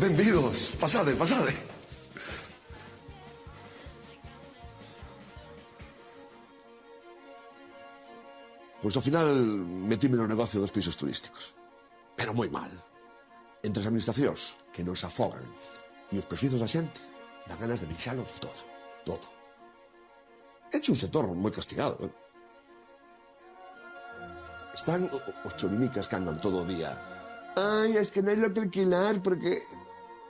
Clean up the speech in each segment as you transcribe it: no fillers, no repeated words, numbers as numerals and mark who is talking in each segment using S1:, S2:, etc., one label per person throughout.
S1: Benvidos, pasade. Pois ao final metíme no negocio dos pisos turísticos. Pero moi mal. Entre as administracións que nos afogan e os presuizos da xente, dan ganas de bichalo todo. É un sector moi castigado, Están os chorimicas que andan todo o día. Ai, es que non hai lo que alquilar porque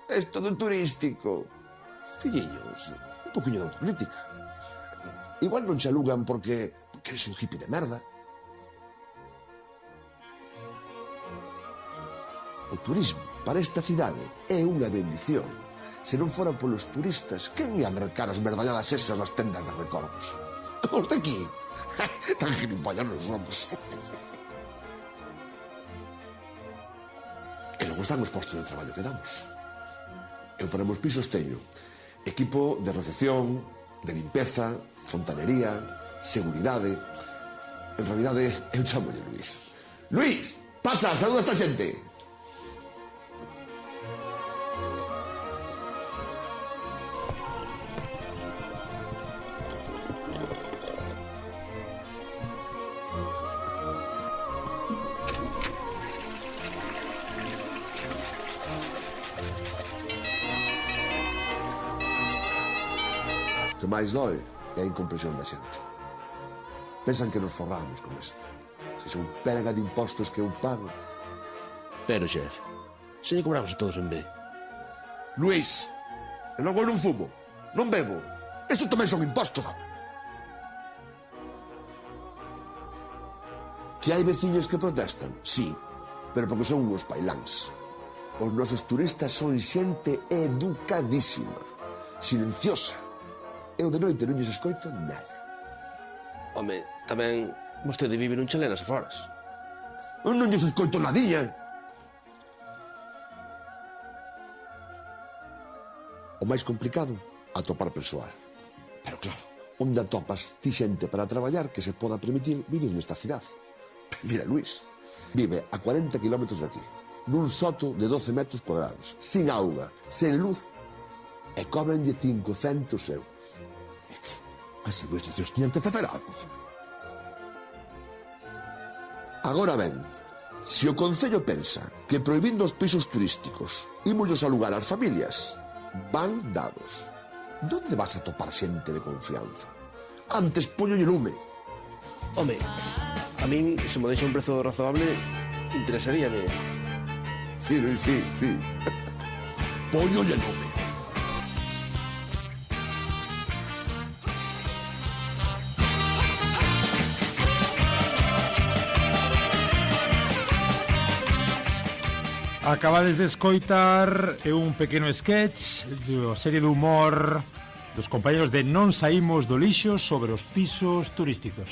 S1: é todo turístico. Filliños, un poquinho de autocrítica. Igual non che alugan porque eres un hippie de merda. O turismo para esta cidade é unha bendición. Se non fora polos turistas, quen ia mercar as merdalladas esas nas tendas de recordos? Os de aquí, tan gilipollas non somos. E logo están os postos de traballo que damos. Eu para meus pisos teño equipo de recepción, de limpeza, fontanería, seguridade. En realidade, eu chamolle Luís. Luís, pasa, saluda a esta xente. O que máis dói é a incompresión da xente. Pensan que nos forramos con isto. Se son pega de impostos que eu pago.
S2: Pero, xef, se lle cobramos a todos en B.
S1: Luís, e logo eu non fumo, non bebo. Isto tamén son impostos. Que hai veciños que protestan? Sí, pero porque son uns pailáns. Os nosos turistas son xente educadísima, silenciosa. Eu de noite non lles escoito nada.
S2: Home, tamén vostede vive nun chalé nas aforas.
S1: Eu non lles escoito nadiña. O máis complicado, atopar persoal. Pero claro, onde atopas ti xente para traballar que se poda permitir vivir nesta cidade? Mira, Luís, vive a 40 kilómetros de aquí, nun soto de 12 metros cuadrados, sin auga, sen luz, e cobranlle 500 euros. As administracións tiñan que facer algo. Agora ben, se o Concello pensa que prohibindo os pisos turísticos ímollos alugar ás familias, van dados. Donde vas a topar xente de confianza? Antes poñolle lume.
S2: Home, a min, se me deixa un prezo razonable, interesaríame.
S1: Sí, Luis, sí. Poñolle lume.
S3: Acabades de escoitar un pequeno sketch da serie de humor dos compañeros de Non Saímos do Lixo sobre os pisos turísticos.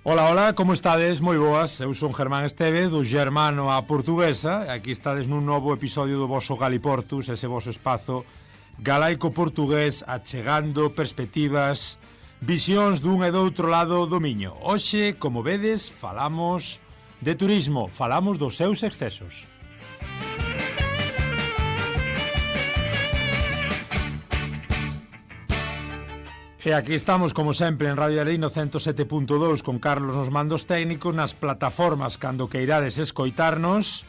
S3: Hola, como estades? Moi boas, eu son Germán Estevez, do Germano a Portuguesa, e aquí estades nun novo episodio do voso Galiportus, ese voso espazo galaico-portugués, achegando perspectivas, visións dun e do outro lado do Miño. Hoxe, como vedes, falamos de turismo, falamos dos seus excesos. E aquí estamos, como sempre, en Radio Aleino 107.2 con Carlos nos mandos técnicos, nas plataformas cando queirades escoitarnos.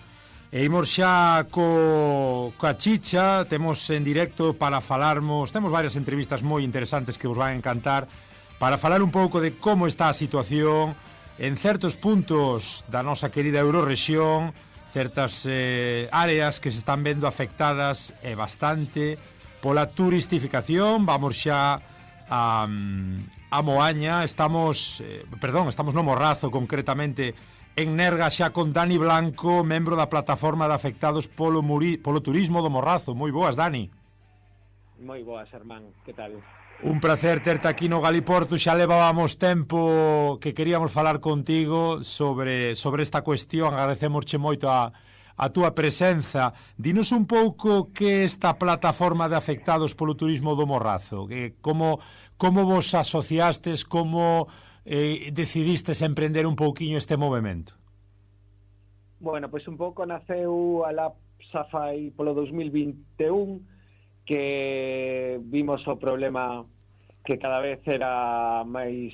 S3: E imos xa coa chicha, temos en directo para falarmos, temos varias entrevistas moi interesantes que vos van a encantar, para falar un pouco de como está a situación en certos puntos da nosa querida Eurorrexión, certas áreas que se están vendo afectadas bastante pola turistificación. Vamos xa a Moaña, estamos no Morrazo concretamente, en Nerga xa con Dani Blanco, membro da plataforma de afectados polo turismo do Morrazo. Moi boas, Dani.
S4: Moi boas, Germán, que tal?
S3: Un placer terte aquí no Galiportus. Xa levábamos tempo que queríamos falar contigo sobre esta cuestión. Agradecemosche moito a túa presenza. Dinos un pouco que esta plataforma de afectados polo turismo do Morrazo, como vos asociastes, como decidistes emprender un pouquiño este movimento?
S4: Bueno, pois un pouco naceu a la Safai polo 2021, que vimos o problema que cada vez era máis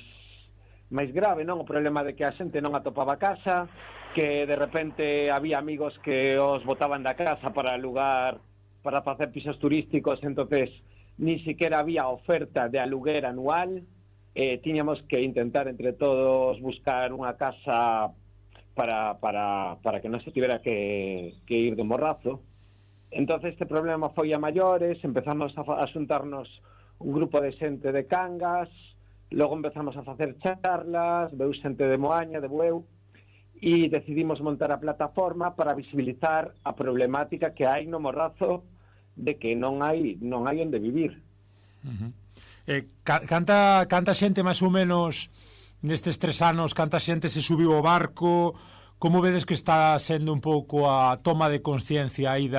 S4: grave, non? O problema de que a xente non atopaba casa, que de repente había amigos que os botaban da casa para alugar, para facer pisos turísticos, entonces ni siquiera había oferta de aluguer anual, tiñamos que intentar entre todos buscar unha casa para que non se tivera que ir de morrazo. Entonces este problema foi a maiores, empezamos a xuntarnos un grupo de xente de Cangas, logo empezamos a facer charlas, veu xente de Moaña, de Bueu, e decidimos montar a plataforma para visibilizar a problemática que hai no morrazo de que non hai onde vivir.
S3: Canta xente máis ou menos nestes 3 anos, canta xente se subiu ao barco? Como vedes que está sendo un pouco a toma de consciencia aí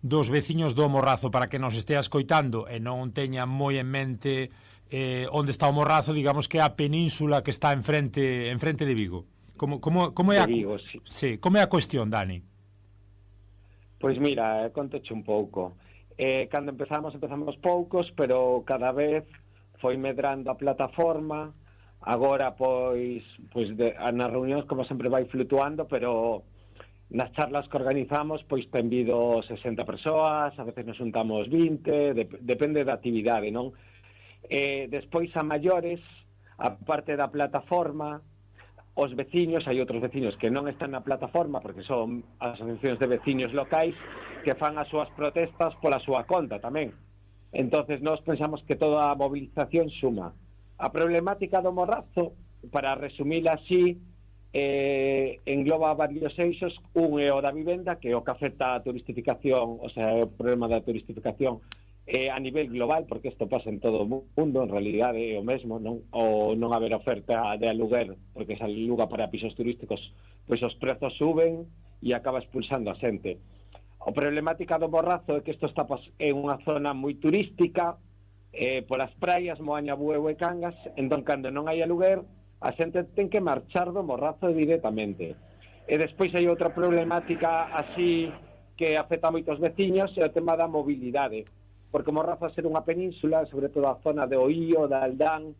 S3: dos veciños do Morrazo, para que nos estea escoitando e non teña moi en mente onde está o Morrazo, digamos que é a península que está enfrente de Vigo? Como é a
S4: Vigo, sí.
S3: Sí, como é a cuestión, Dani?
S4: Pois mira, conteche un pouco. Cando empezamos poucos, pero cada vez foi medrando a plataforma. Agora, pois nas reunións, como sempre, vai flutuando, pero nas charlas que organizamos, pois ten vido 60 persoas, a veces nos juntamos 20, depende da actividade, non? Despois, a maiores, a parte da plataforma, os veciños, hai outros veciños que non están na plataforma, porque son asociacións de veciños locais, que fan as súas protestas pola súa conta tamén. Entonces, nós pensamos que toda a movilización suma. A problemática do morrazo, para resumila así, engloba varios eixos. Un é o da vivenda, que é o que afecta a turistificación, o sea, é o problema da turistificación a nivel global, porque isto pasa en todo o mundo, en realidade é o mesmo, non? O non haber oferta de aluguer, porque se aluga para pisos turísticos, pois os prezos suben e acaba expulsando a xente. A problemática do morrazo é que isto está en unha zona moi turística, polas praias, Moaña, Bueu e Cangas, entón, cando non hai aluguer, a xente ten que marchar do morrazo directamente. E despois hai outra problemática así que afecta a moitos veciños, é o tema da mobilidade, porque o morrazo, a ser unha península, sobre todo a zona de Oío, de Aldán,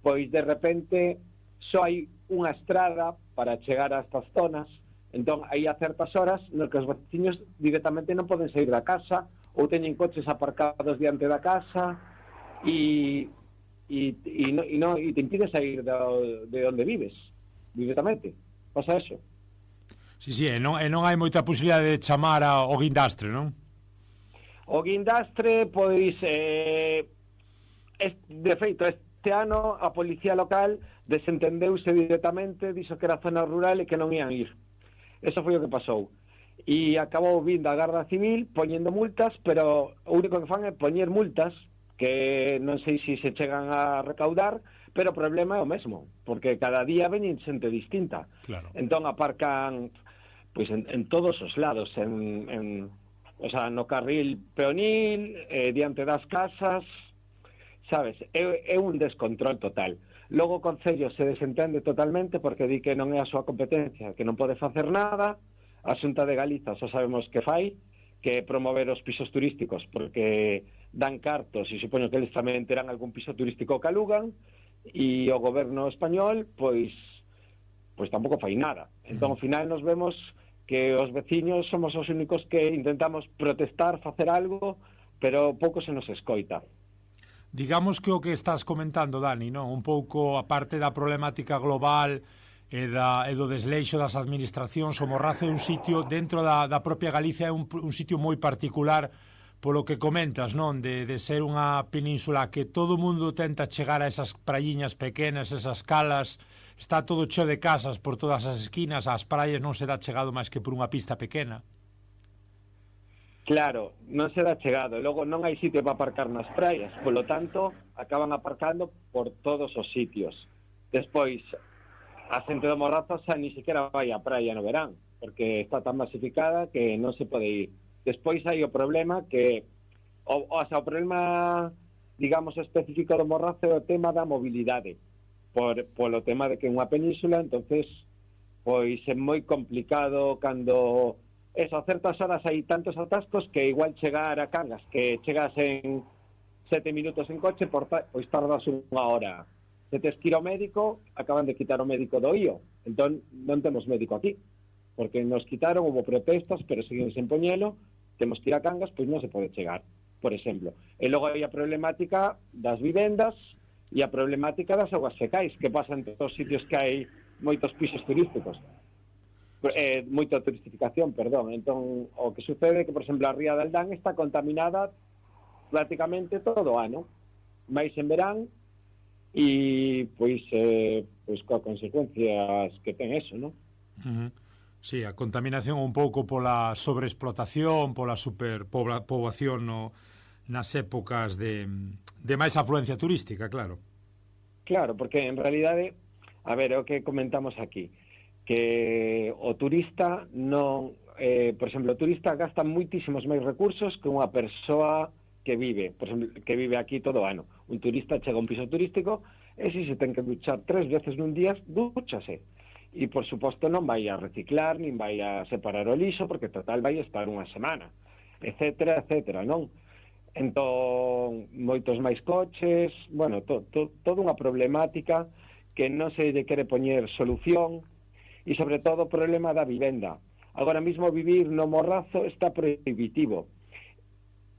S4: pois de repente só hai unha estrada para chegar a estas zonas, entón hai a certas horas no que os veciños directamente non poden sair da casa, ou teñen coches aparcados diante da casa, e te impide sair de onde vives directamente. Pasa eso.
S3: Sí, e non hai moita posibilidade de chamar ao guindastre, non?
S4: O guindastre, pois de feito, este ano a policía local desentendeuse directamente, dixo que era zona rural e que non ian ir. Eso foi o que pasou. E acabou vindo a Garda Civil poñendo multas, pero o único que fan é poñer multas que non sei se chegan a recaudar, pero o problema é o mesmo, porque cada día veñen xente distinta.
S3: Claro.
S4: Entón aparcan pois en todos os lados, o sea, no carril peonil, diante das casas, sabes, é un descontrol total. Logo o Concello se desentende totalmente porque di que non é a súa competencia, que non pode facer nada. A Xunta de Galiza só sabemos que fai, que promover os pisos turísticos, porque dan cartos e supoño que eles tamén terán algún piso turístico que alugan, e o goberno español pois tampouco fai nada. Entón, ao final nos vemos que os veciños somos os únicos que intentamos protestar, facer algo, pero pouco se nos escoita.
S3: Digamos que o que estás comentando, Dani, non? Un pouco a parte da problemática global e do desleixo das administracións, o Morrazo é un sitio dentro da propia Galicia, é un sitio moi particular polo que comentas, non? De ser unha península que todo o mundo tenta chegar a esas praiñas pequenas, esas calas, está todo cheo de casas por todas as esquinas, ás praias non se dá chegado máis que por unha pista pequena.
S4: Claro, non se dá chegado, logo non hai sitio para aparcar nas praias, polo tanto, acaban aparcando por todos os sitios. Despois, a xente do Morrazo xa ni siquiera vai á praia no verán, porque está tan masificada que non se pode ir. Despois hai o problema que, o problema, digamos, específico do Morrazo é o tema da mobilidade, polo tema de que é unha península, entonces pois é moi complicado cando a certas horas hai tantos atascos que igual chegar a Cangas, que chegas en 7 minutos en coche, pois tardas unha hora. Se tes que ir ao médico, acaban de quitar o médico do IO, entón non temos médico aquí, porque nos quitaron, houve protestas, pero siguen sen poñelo, temos que ir a Cangas, pois non se pode chegar, por exemplo. E logo hai a problemática das vivendas e a problemática das aguas fecais, que pasan en todos os sitios que hai moitos pisos turísticos. Moita turistificación, perdón. Entón, o que sucede é que, por exemplo, a ría de Aldán está contaminada prácticamente todo o ano, máis en verán, e pois coas consecuencias que ten eso, non?
S3: Sí, a contaminación un pouco pola sobreexplotación, pola superpoboación nas épocas de máis afluencia turística, claro.
S4: Claro, porque en realidade, a ver, o que comentamos aquí, que o turista non, por exemplo, o turista gasta moitísimos máis recursos que unha persoa que vive, por exemplo, que vive aquí todo o ano. Un turista chega a un piso turístico e se ten que duchar 3 veces nun día, dúchase. E, por suposto, non vai a reciclar, nin vai a separar o lixo, porque total vai a estar unha semana, etcétera, etcétera, non? Entón, moitos máis coches, bueno, toda unha problemática que non se lle quere poñer solución, e sobre todo o problema da vivenda. Agora mesmo vivir no Morrazo está prohibitivo.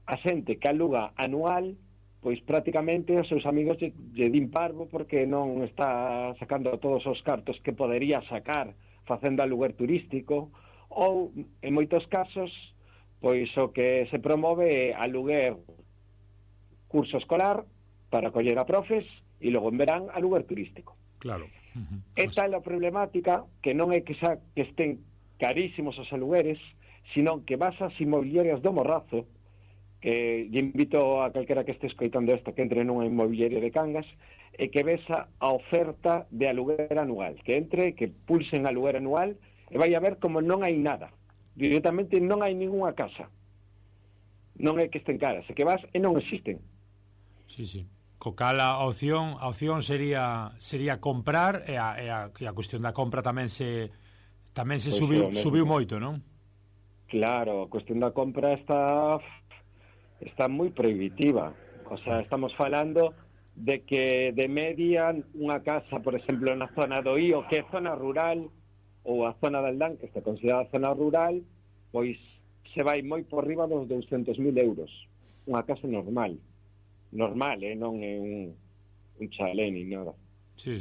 S4: A xente que aluga anual, pois prácticamente os seus amigos lle din parvo porque non está sacando todos os cartos que podería sacar facendo aluguer turístico, ou en moitos casos pois o que se promove é aluguer curso escolar para coller a profes e logo en verán aluguer turístico.
S3: Claro.
S4: É tal a problemática que non é que estén carísimos os alugueres, sino que vas ás inmobiliarias do Morrazo, que lle invito a calquera que este escoitando isto que entre nunha inmobiliaria de Cangas e que ves a oferta de aluguer anual, que entre, que pulsen aluguer anual e vai a ver como non hai nada, directamente non hai ningunha casa, non é que estén caras, é que vas e non existen.
S3: Sí. Co cal a opción sería comprar e a cuestión da compra tamén se subiu moito, non?
S4: Claro, a cuestión da compra está moi prohibitiva. O sea, estamos falando de que de media unha casa, por exemplo, na zona do Ío, que é zona rural, ou a zona de Aldán, que está considerada zona rural, pois se vai moi por riba dos 200.000 euros. Unha casa normal, non é un chalé ni nada.
S3: Sí.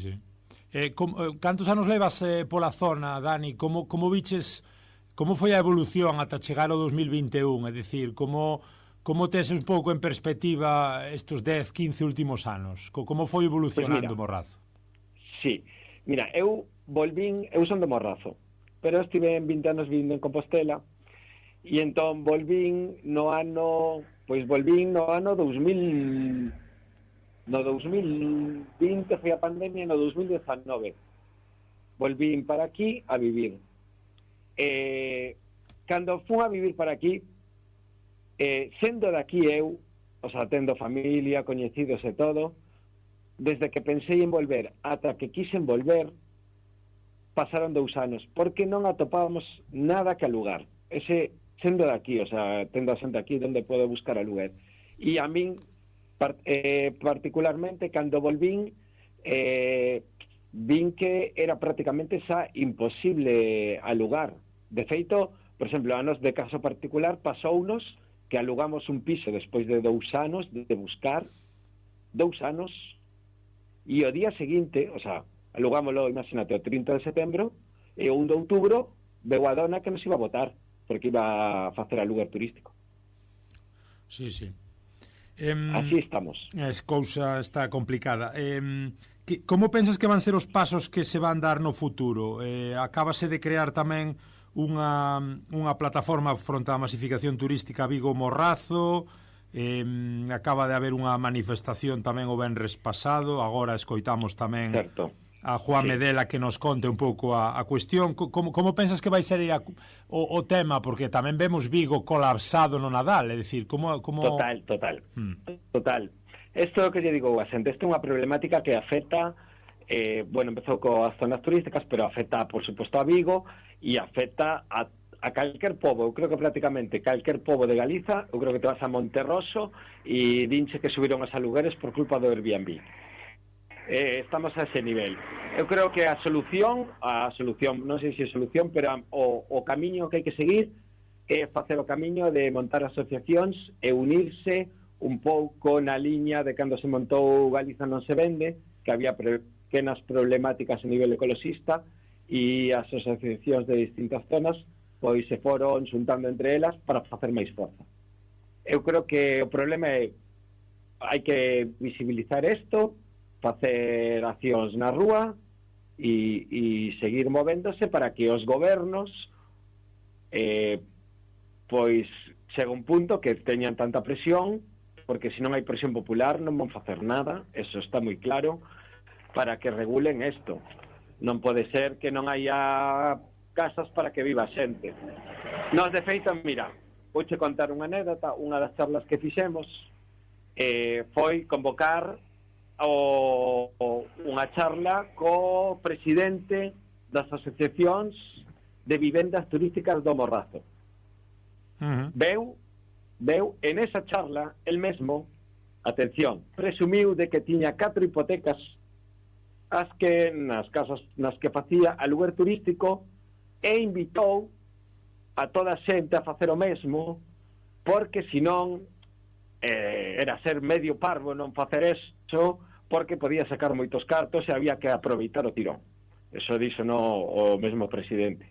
S3: Cantos anos levas pola zona, Dani? Como viches, como foi a evolución ata chegar ao 2021? É dicir, como tes un pouco en perspectiva estes 10, 15 últimos anos? Como foi evolucionando o Morrazo?
S4: Sí, mira, eu son de Morrazo, pero estive en 20 anos vivindo en Compostela, e entón volvín no ano 2000, no 2020 foi a pandemia, no 2019 volvín para aquí a vivir. Cando fui a vivir para aquí, sendo de aquí eu, o sea, tendo familia, coñecidos e todo, desde que pensei en volver ata que quixen volver, pasaron 2 anos, porque non atopábamos nada que alugar. Sendo de aquí, o sea, tendo a xente aquí onde podo buscar aluguer. E a min, particularmente, cando volvín, vin que era prácticamente xa imposible alugar. De feito, por exemplo, a nos de caso particular, pasounos que alugamos un piso despois de 2 anos de buscar, 2 anos, e o día seguinte, o sea, alugámoslo, imagínate, o 30 de setembro, e o 1 de outubro, veu a dona que nos iba a botar, porque iba a facer aluguer turístico.
S3: Sí.
S4: Así estamos.
S3: A cousa está complicada. Como pensas que van ser os pasos que se van dar no futuro? Acábase de crear tamén unha plataforma fronte á masificación turística Vigo Morrazo, acaba de haber unha manifestación tamén o venres pasado, agora escoitamos tamén a Juan Medela que nos conte un pouco a cuestión. Como pensas que vai ser o tema? Porque tamén vemos Vigo colapsado no Nadal, é dicir, como... Total.
S4: Isto é o que lle digo a xente, isto é unha problemática que afecta bueno, empezou coas zonas turísticas, pero afecta, por suposto, a Vigo e afecta a calquer pobo. Eu creo que prácticamente calquer pobo de Galiza, eu creo que te vas a Monterroso e dinche que subiron os alugueres por culpa do Airbnb. Estamos a ese nivel. Eu creo que a solución, non sei se é solución, pero o camiño que hai que seguir é facer o camiño de montar asociacións e unirse un pouco na liña de cando se montou Galiza non se vende, que había pequenas problemáticas a nivel ecoloxista e as asociacións de distintas zonas pois se foron xuntando entre elas para facer máis forza. Eu creo que o problema é hai que visibilizar isto, facer accións na rúa e seguir movéndose para que os gobernos pois chega un punto que teñan tanta presión, porque se non hai presión popular non van facer nada, eso está moi claro, para que regulen isto. Non pode ser que non haya casas para que viva xente. Nos, de feito, mira, vouche contar unha anécdota. Unha das charlas que fixemos foi convocar unha charla co presidente das asociacións de vivendas turísticas do Morrazo. Veu en esa charla, el mesmo, atención, presumiu de que tiña 4 hipotecas nas casas nas que facía aluguer turístico e invitou a toda a xente a facer o mesmo, porque senón era ser medio parvo non facer eso, porque podía sacar moitos cartos e había que aproveitar o tirón. Eso dixo o mesmo presidente.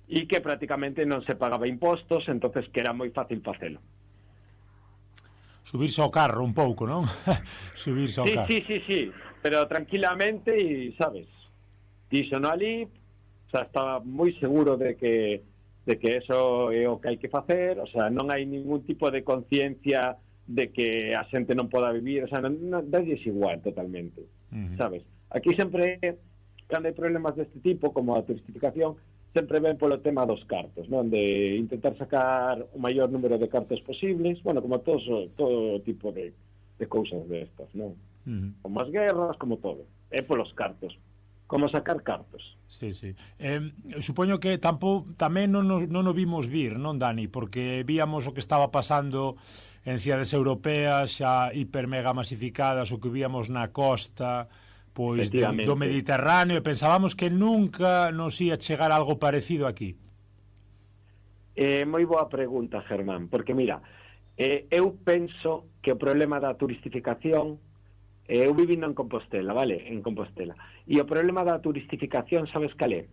S4: E que prácticamente non se pagaba impostos, entonces que era moi fácil facelo.
S3: Subirse ao carro un pouco, non? Subirse ao carro.
S4: Sí, pero tranquilamente e, sabes, dixo no ali, o sea, estaba moi seguro de que eso é o que hai que facer, o sea, non hai ningún tipo de conciencia de que a xente non poda vivir, o sea, non dalles igual totalmente, sabes? Aquí sempre, cando hai problemas deste tipo, como a turistificación, sempre ven polo tema dos cartos, non? De intentar sacar o maior número de cartos posibles, bueno, como todo tipo de cousas destas, non? Como as guerras, como todo, é polos cartos, como sacar cartos.
S3: Sí. Supoño que tamén non o vimos vir, non, Dani? Porque víamos o que estaba pasando en cidades europeas xa hiper mega masificadas, o que víamos na costa pois do Mediterráneo, e pensábamos que nunca nos ia chegar algo parecido aquí.
S4: Moi boa pregunta, Germán, porque mira, eu penso que o problema da turistificación, eu vivindo en Compostela, vale? En Compostela. E o problema da turistificación, sabes cal é?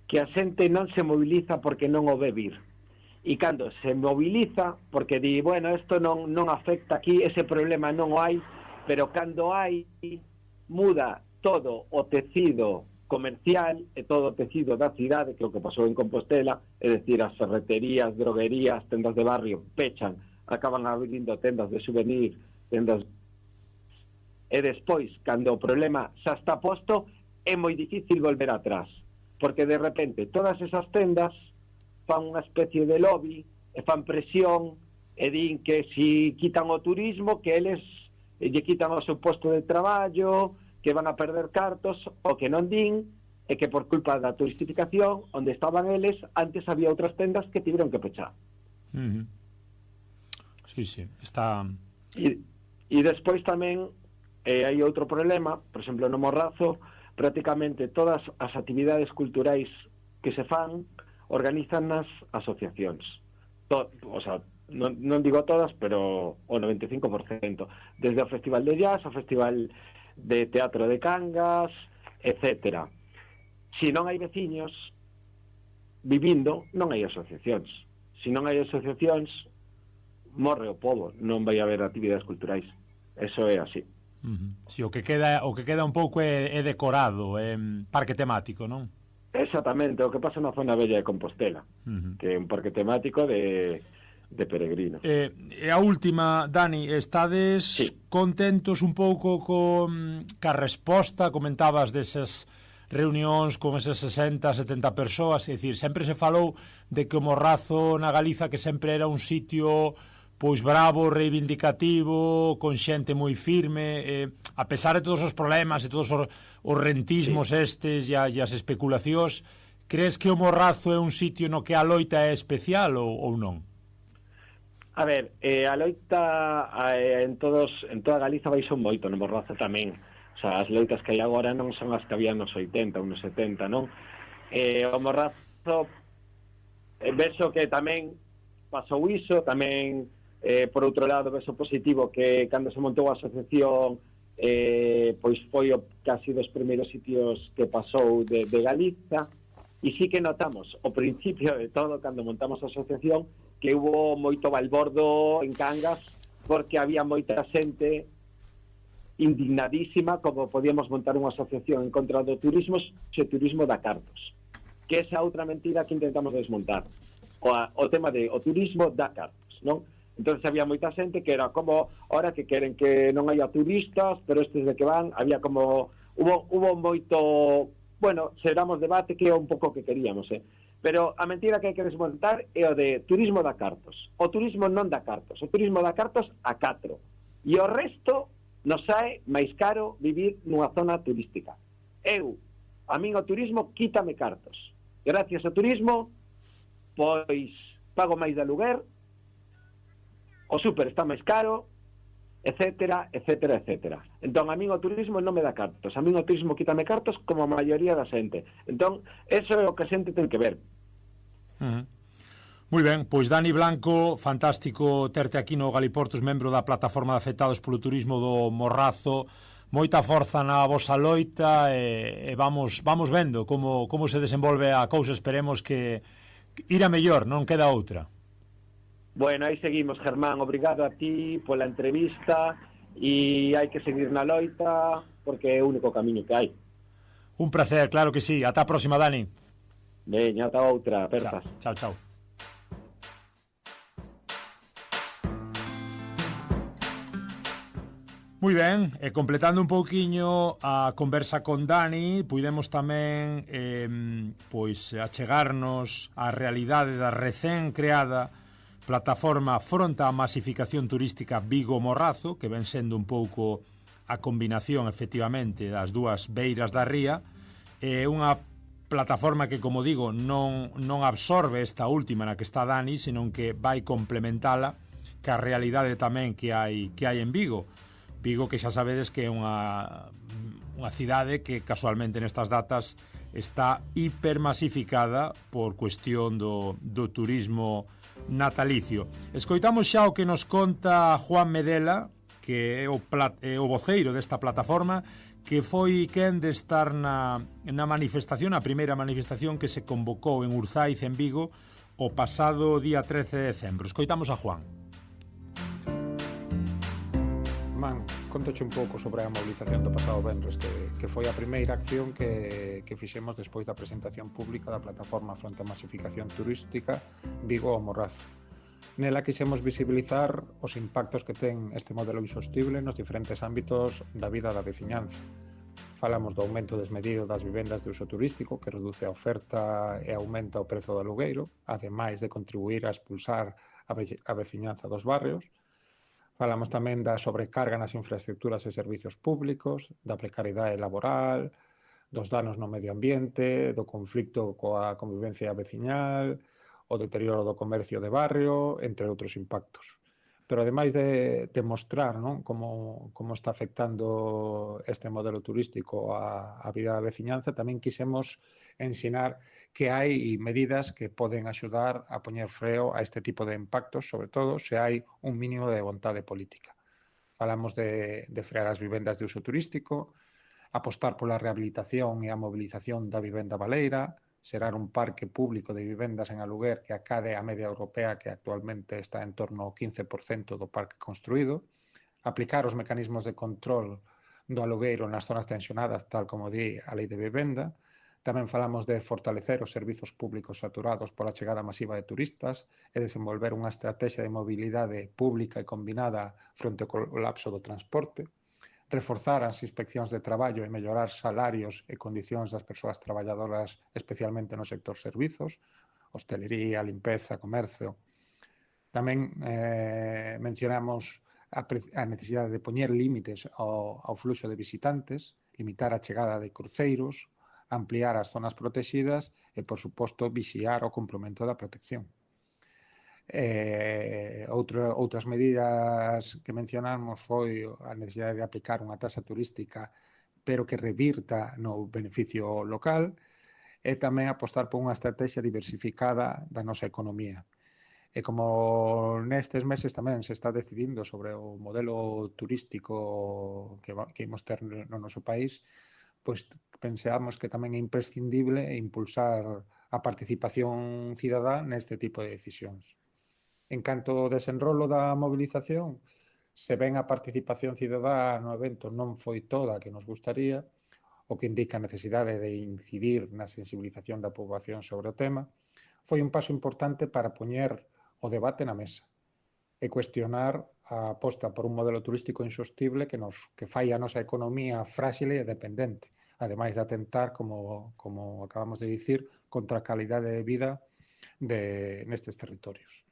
S4: Que a xente non se moviliza porque non o ve vir. E cando se moviliza, porque di, bueno, isto non afecta aquí, ese problema non o hai, pero cando hai, muda todo o tecido comercial e todo o tecido da cidade, que é o que pasou en Compostela, é dicir, as ferreterías, droguerías, tendas de barrio, pechan, acaban abrindo tendas de souvenir, tendas... E despois, cando o problema xa está posto, é moi difícil volver atrás, porque de repente todas esas tendas fan unha especie de lobby e fan presión e din que si quitan o turismo, que eles lle quitan o seu posto de traballo, que van a perder cartos, o que non din é que por culpa da turistificación, onde estaban eles, antes había outras tendas que tiveron que pechar.
S3: Sí, está...
S4: E despois tamén hai outro problema, por exemplo, no Morrazo, prácticamente todas as actividades culturais que se fan organizan nas asociacións. O sea, non digo todas, pero o 95%. Desde o Festival de Jazz, o Festival de Teatro de Cangas, etc. Se non hai veciños vivindo, non hai asociacións. Se non hai asociacións, morre o pobo, non vai haber actividades culturais. Eso é así.
S3: Si, o que queda un pouco é decorado, é parque temático, non?
S4: Exactamente, o que pasa na zona bella de Compostela, que é un parque temático de peregrinos.
S3: E a última, Dani, estades contentos un pouco ca resposta? Comentabas desas reunións con esas 60, 70 persoas, é dicir, sempre se falou de que o Morrazo na Galiza que sempre era un sitio pois bravo, reivindicativo, con xente moi firme, a pesar de todos os problemas e todos os rentismos estes e as especulacións, crees que o Morrazo é un sitio no que a loita é especial ou non?
S4: A ver, a loita en toda Galiza baixou moito, no Morrazo tamén. O sea, as loitas que hai agora non son as que había nos 80 ou nos 70, non? O Morrazo, vexo que tamén pasou iso, tamén, por outro lado, vexo positivo que cando se montou a asociación, pois foi casi dos primeiros sitios que pasou de Galiza, e sí que notamos, ao principio de todo, cando montamos a asociación, que hubo moito balbordo en Cangas porque había moita xente indignadísima como podíamos montar unha asociación en contra do turismo se o turismo dá cartos, que esa outra mentira que intentamos desmontar, o tema de o turismo dá cartos, non? Entonces había moita xente que era como ahora que queren que non haya turistas, pero estes de que van, había como hubo moito, bueno, xeramos debate que é un pouco que queríamos, pero a mentira que hai que desmontar é o de turismo da cartos. O turismo non dá cartos. O turismo dá cartos a 4. E o resto nos sae máis caro vivir nunha zona turística. A min o turismo quítame cartos. Gracias ao turismo, pois pago máis de aluguer, o súper está máis caro, etcétera, etcétera, etcétera. Entón, a min o turismo non me dá cartos. A min o turismo quítame cartos como a maioría da xente. Entón, eso é o que a xente ten que ver.
S3: Moi ben, pois Dani Blanco, fantástico terte aquí no Galiportus, membro da plataforma de afectados polo turismo do Morrazo. Moita forza na vosa loita e vamos vendo como se desenvolve a cousa. Esperemos que ir a mellor, non queda outra.
S4: Bueno, aí seguimos, Germán. Obrigado a ti pola entrevista e hai que seguir na loita porque é o único camiño que hai.
S3: Un placer, claro que sí. Ata a próxima, Dani.
S4: Veña, ata outra, apertas.
S3: Chao. Moi ben, e completando un pouquiño a conversa con Dani, puidemos tamén pois achegarnos á realidade da recén creada plataforma fronte á masificación turística Vigo Morrazo, que ven sendo un pouco a combinación, efectivamente, das dúas beiras da ría, unha plataforma que, como digo, non absorbe esta última na que está Dani, senón que vai complementala ca realidade tamén que hai en Vigo. Vigo, que xa sabedes que é unha cidade que casualmente nestas datas está hipermasificada por cuestión do turismo natalicio. Escoitamos xa o que nos conta Juan Medela, que é o voceiro desta plataforma, que foi quen de estar na manifestación, a primeira manifestación que se convocou en Urzaiz, en Vigo, o pasado día 13 de decembro. Escoitamos a Juan.
S5: Contoche un pouco sobre a mobilización do pasado venres, que foi a primeira acción que fixemos despois da presentación pública da plataforma fronte á masificación turística Vigo ao Morrazo. Nela quixemos visibilizar os impactos que ten este modelo insostible nos diferentes ámbitos da vida da veciñanza. Falamos do aumento desmedido das vivendas de uso turístico, que reduce a oferta e aumenta o prezo do alugueiro, ademais de contribuir a expulsar a veciñanza dos barrios. Falamos tamén da sobrecarga nas infraestructuras e servicios públicos, da precariedade laboral, dos danos no medio ambiente, do conflicto coa convivencia veciñal, o deterioro do comercio de barrio, entre outros impactos. Pero ademais de mostrar, non, como está afectando este modelo turístico a vida da veciñanza, tamén quixemos ensinar que hai medidas que poden axudar a poñer freo a este tipo de impactos, sobre todo se hai un mínimo de vontade política. Falamos de frear as vivendas de uso turístico, apostar pola rehabilitación e a mobilización da vivenda baleira, xerar un parque público de vivendas en aluguer que acade a media europea, que actualmente está en torno ao 15% do parque construído, aplicar os mecanismos de control do alugueiro nas zonas tensionadas, tal como di a Lei de Vivenda. Tamén falamos de fortalecer os servizos públicos saturados pola chegada masiva de turistas e desenvolver unha estrategia de mobilidade pública e combinada fronte ao colapso do transporte, reforzar as inspeccións de traballo e mellorar salarios e condicións das persoas traballadoras, especialmente no sector servizos, hostelería, limpeza, comercio. Tamén mencionamos a necesidade de poñer límites ao fluxo de visitantes, limitar a chegada de cruceiros, ampliar as zonas protegidas e, por suposto, vixiar o cumprimento da protección. Outras medidas que mencionamos foi a necesidade de aplicar unha taxa turística pero que revirta no beneficio local e tamén apostar por unha estrategia diversificada da nosa economía. E como nestes meses tamén se está decidindo sobre o modelo turístico que imos ter no noso país, pois pensamos que tamén é imprescindible impulsar a participación cidadá neste tipo de decisións. En canto ao desenrolo da movilización, se ben a participación cidadá no evento non foi toda a que nos gustaría, o que indica a necesidade de incidir na sensibilización da poboación sobre o tema, foi un paso importante para poñer o debate na mesa e cuestionar a aposta por un modelo turístico insostible que fai a nosa economía frágil e dependente, ademais de atentar, como acabamos de dicir, contra a calidade de vida nestes territorios.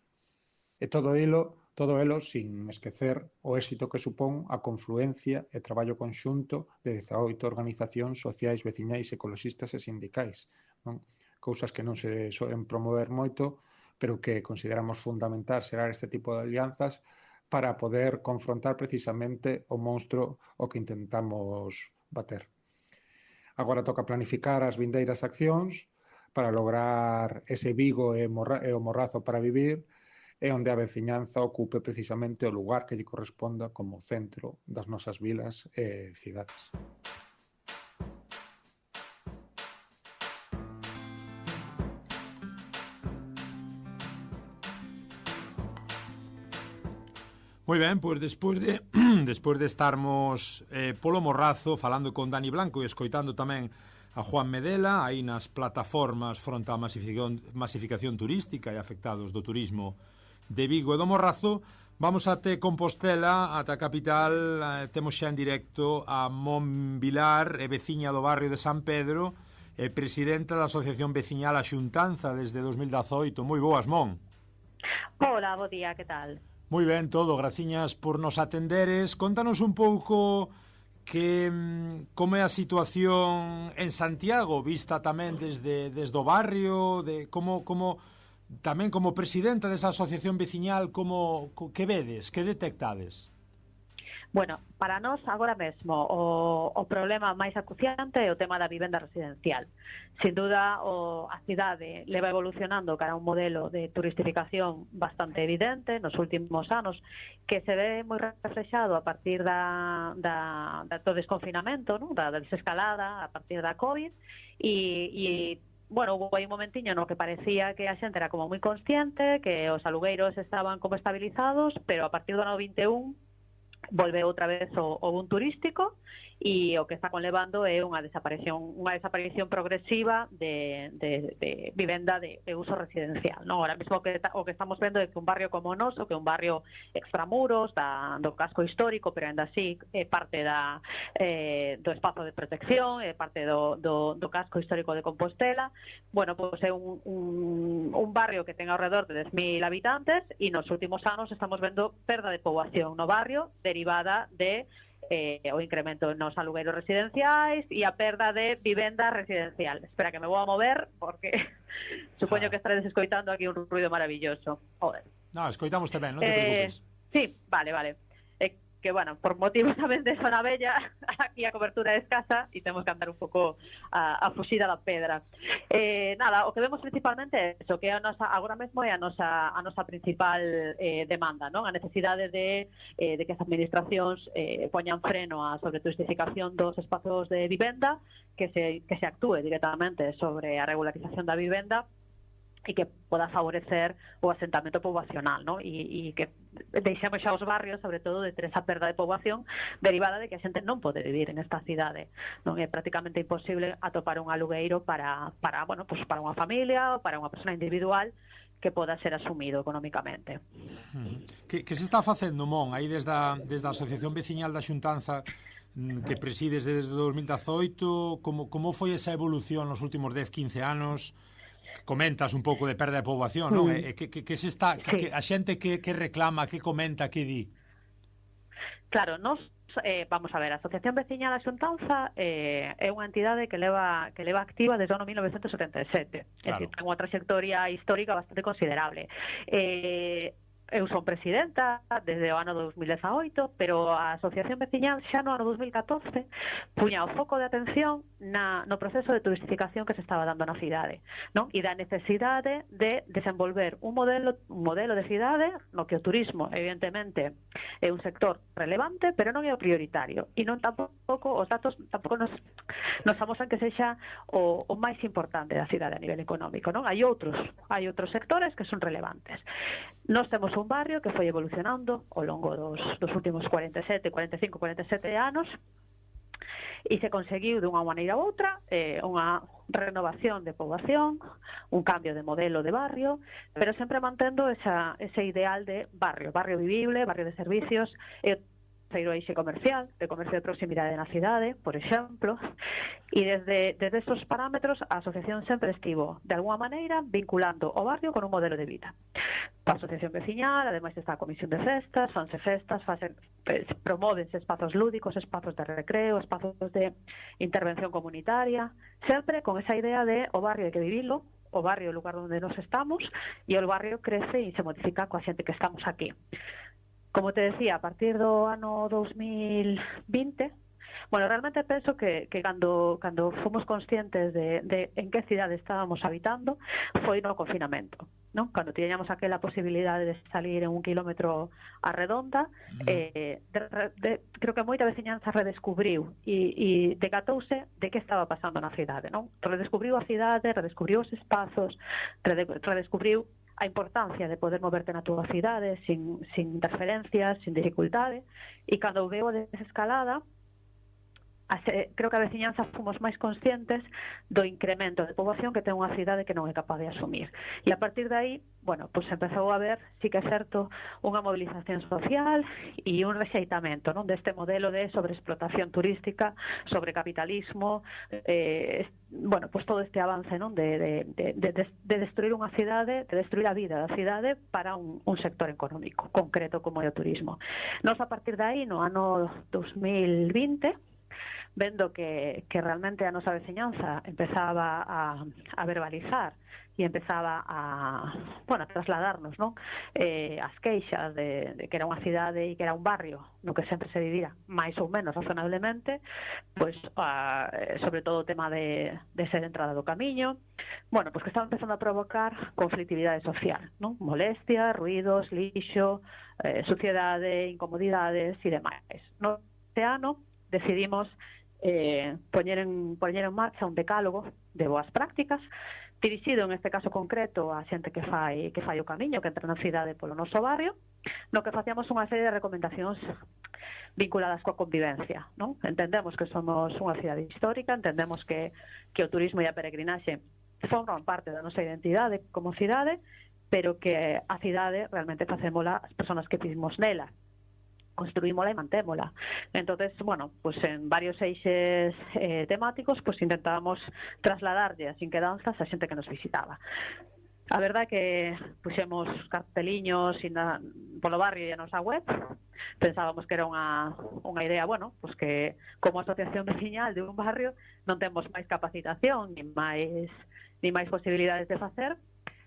S5: E todo elo sin esquecer o éxito que supón a confluencia e traballo conxunto de 18 organizacións sociais, veciñais, ecoloxistas e sindicais, non? Cousas que non se soen promover moito, pero que consideramos fundamental xerar este tipo de alianzas para poder confrontar precisamente o monstro o que intentamos bater. Agora toca planificar as vindeiras accións para lograr ese Vigo e o Morrazo para vivir e onde a veciñanza ocupe precisamente o lugar que lle corresponda como centro das nosas vilas e cidades.
S3: Moi ben, pois despois de estarmos polo Morrazo falando con Dani Blanco e escoitando tamén a Juan Medela aí nas plataformas fronte á masificación turística e afectados do turismo de Vigo e do Morrazo, vamos até Compostela, ata a capital. Temos xa en directo a Mon Vilar, veciña do barrio de San Pedro e presidenta da Asociación Veciñal A Xuntanza desde 2018. Moi boas, Mon.
S6: Hola, bo día, que tal?
S3: Moi ben todo, graciñas por nos atenderes. Contanos un pouco como é a situación en Santiago, vista tamén desde o barrio, de como tamén como presidenta desa asociación veciñal, que vedes, que detectades?
S6: Bueno, para nós agora mesmo o problema máis acuciante é o tema da vivenda residencial. Sin duda, a cidade leva evolucionando cara a un modelo de turistificación bastante evidente nos últimos anos, que se ve moi reflexado a partir do desconfinamento, ¿no? da desescalada, a partir da COVID, e bueno, houve un momentiño no que parecía que a xente era como moi consciente, que os alugueiros estaban como estabilizados, pero a partir do ano 21 volve outra vez o boom turístico e o que está conlevando é unha desaparición progresiva de vivenda de uso residencial, ¿no? Ahora mesmo o que estamos vendo é que un barrio como o noso, que é un barrio extramuros do casco histórico, pero ainda así é parte do espazo de protección, é parte do casco histórico de Compostela. Bueno, pois é un barrio que ten ao redor de 10.000 habitantes e nos últimos anos estamos vendo perda de poboación no barrio derivada de o incremento nos alugueiros residenciais e a perda de vivenda residencial. Espera que me vou a mover porque supoño que estaredes escoitando aquí un ruido maravilloso. Joder.
S3: No, escoitamos ben, non te preocupes.
S6: Sí, vale. Que, bueno, por motivos tamén de zona bella, aquí a cobertura é escasa e temos que andar un pouco a fuxida da pedra. Nada, o que vemos principalmente é iso, que agora mesmo é a nosa principal demanda, non? A necesidade de que as administracións poñan freno á sobreturistificación dos espazos de vivenda, que se actúe directamente sobre a regularización da vivenda e que poda favorecer o asentamento poboacional, ¿no? E que deixemos xa os barrios, sobre todo, de ter esa perda de poboación derivada de que a xente non pode vivir en esta cidade. Non é prácticamente imposible atopar un alugueiro para unha familia ou para unha persona individual que poda ser asumido económicamente.
S3: Que se está facendo, Mon, aí desde a Asociación Veciñal da Xuntanza que presides desde 2018, como foi esa evolución nos últimos 10-15 anos? comentas un pouco de perda de poboación, non? Que se está,
S6: Sí.
S3: a xente que reclama, que comenta, que di?
S6: Claro, nos vamos a ver, a Asociación Veciñal da Xuntanza é unha entidade que leva activa desde o ano 1977. É
S3: Claro.
S6: dicir, ten unha trayectoria histórica bastante considerable. Eu son presidenta desde o ano 2018, pero a Asociación Veciñal xa no ano 2014 puña o foco de atención no proceso de turistificación que se estaba dando na cidade, non? E da necesidade de desenvolver un modelo de cidade no que o turismo, evidentemente, é un sector relevante, pero non é o prioritario. E non tampouco, os datos tampouco nos amosan que sexa o máis importante da cidade a nivel económico, non? Hai outros sectores que son relevantes. Nós temos un barrio que foi evolucionando ao longo dos últimos 47 anos e se conseguiu dunha maneira ou outra unha renovación de poboación, un cambio de modelo de barrio, pero sempre mantendo ese ideal de barrio vivible, barrio de servicios, e terceiro eixe comercial, de comercio de proximidade na cidade, por exemplo, e desde esos parámetros a asociación sempre estivo, de alguma maneira, vinculando o barrio con un modelo de vida. A asociación veciñal, ademais está a comisión de festas, promóvense espazos lúdicos, espazos de recreo, espazos de intervención comunitaria, sempre con esa idea de o barrio hai que vivilo, o barrio é o lugar onde nos estamos, e o barrio crece e se modifica coa xente que estamos aquí. Como te decía, a partir do ano 2020, bueno, realmente penso que cando fomos conscientes de en que cidade estábamos habitando foi no confinamento, non? Cando tiñamos aquela posibilidade de salir en 1 kilómetro a redonda, creo que moita veciñanza redescubriu e decatouse de que estaba pasando na cidade, non? Redescubriu a cidade, redescubriu os espazos, redescubriu a importancia de poder moverte na túa cidade sin interferencias, sin dificultade, e cando veo a desescalada, creo que a veciñanza fomos máis conscientes do incremento de poboación que ten unha cidade que non é capaz de asumir. E a partir de aí, bueno, pues empezou a haber, sí que é certo, unha movilización social e un rexeitamento, non, deste modelo de sobreexplotación turística, sobre capitalismo, bueno, pues todo este avance, non, de destruir unha cidade, de destruir a vida da cidade para un sector económico concreto como é o turismo. Nos a partir de aí, no ano 2020, vendo que realmente a nosa veciñanza empezaba a verbalizar e empezaba a trasladarnos, non? As queixas de que era unha cidade e que era un barrio no que sempre se vivía máis ou menos razonablemente, pois sobre todo o tema de ser entrada do camiño, bueno, pois que estaba empezando a provocar conflictividade social, non? Molestia, ruidos, lixo, suciedade, incomodidades e demais. No este ano decidimos poñer en marcha un decálogo de boas prácticas dirixido en este caso concreto a xente que fai o camiño, que entra na cidade polo noso barrio, no que facíamos unha serie de recomendacións vinculadas coa convivencia, non? Entendemos que somos unha cidade histórica, entendemos que o turismo e a peregrinaxe forman parte da nosa identidade como cidade, pero que a cidade realmente facémola as persoas que vivimos nela, construímola e mantémola. Entonces, bueno, pues en varios eixes temáticos, pues intentábamos trasladarlle as inquedanzas a xente que nos visitaba. A verdade é que puxemos carteliños polo barrio e a nosa web. Pensábamos que era unha idea, bueno, pues que como asociación veciñal de un barrio non temos máis capacitación ni máis posibilidades de facer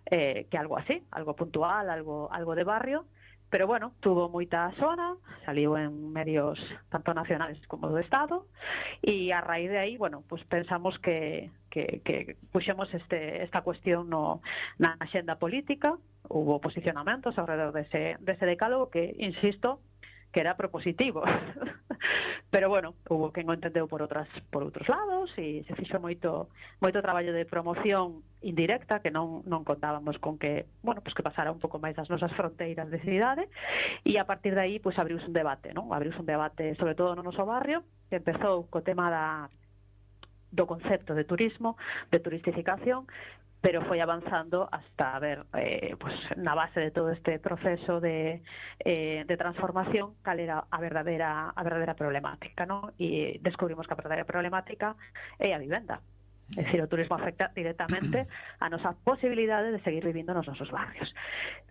S6: que algo así, algo puntual, algo de barrio. Pero bueno, tuvo moita sona, saliu en medios tanto nacionales como do Estado, e a raíz de aí, bueno, pues pensamos que puxemos esta cuestión na axenda política. Hubo posicionamentos alrededor dese decálogo que, insisto, que era propositivo. Pero bueno, hubo quen o entendeu por outros lados e se fixo moito traballo de promoción indirecta que non contábamos con que, bueno, pues que pasara un pouco máis das nosas fronteiras de cidade, e a partir de aí pues abriuse un debate, non? Abriuse un debate sobre todo no noso barrio, que empezou co tema do concepto de turismo, de turistificación, pero foi avanzando hasta ver, pues, na base de todo este proceso de transformación cal era a verdadeira problemática, non? E descubrimos que a verdadeira problemática é a vivenda. É dicir, o turismo afecta directamente a nosa posibilidade de seguir vivindo nos nosos barrios.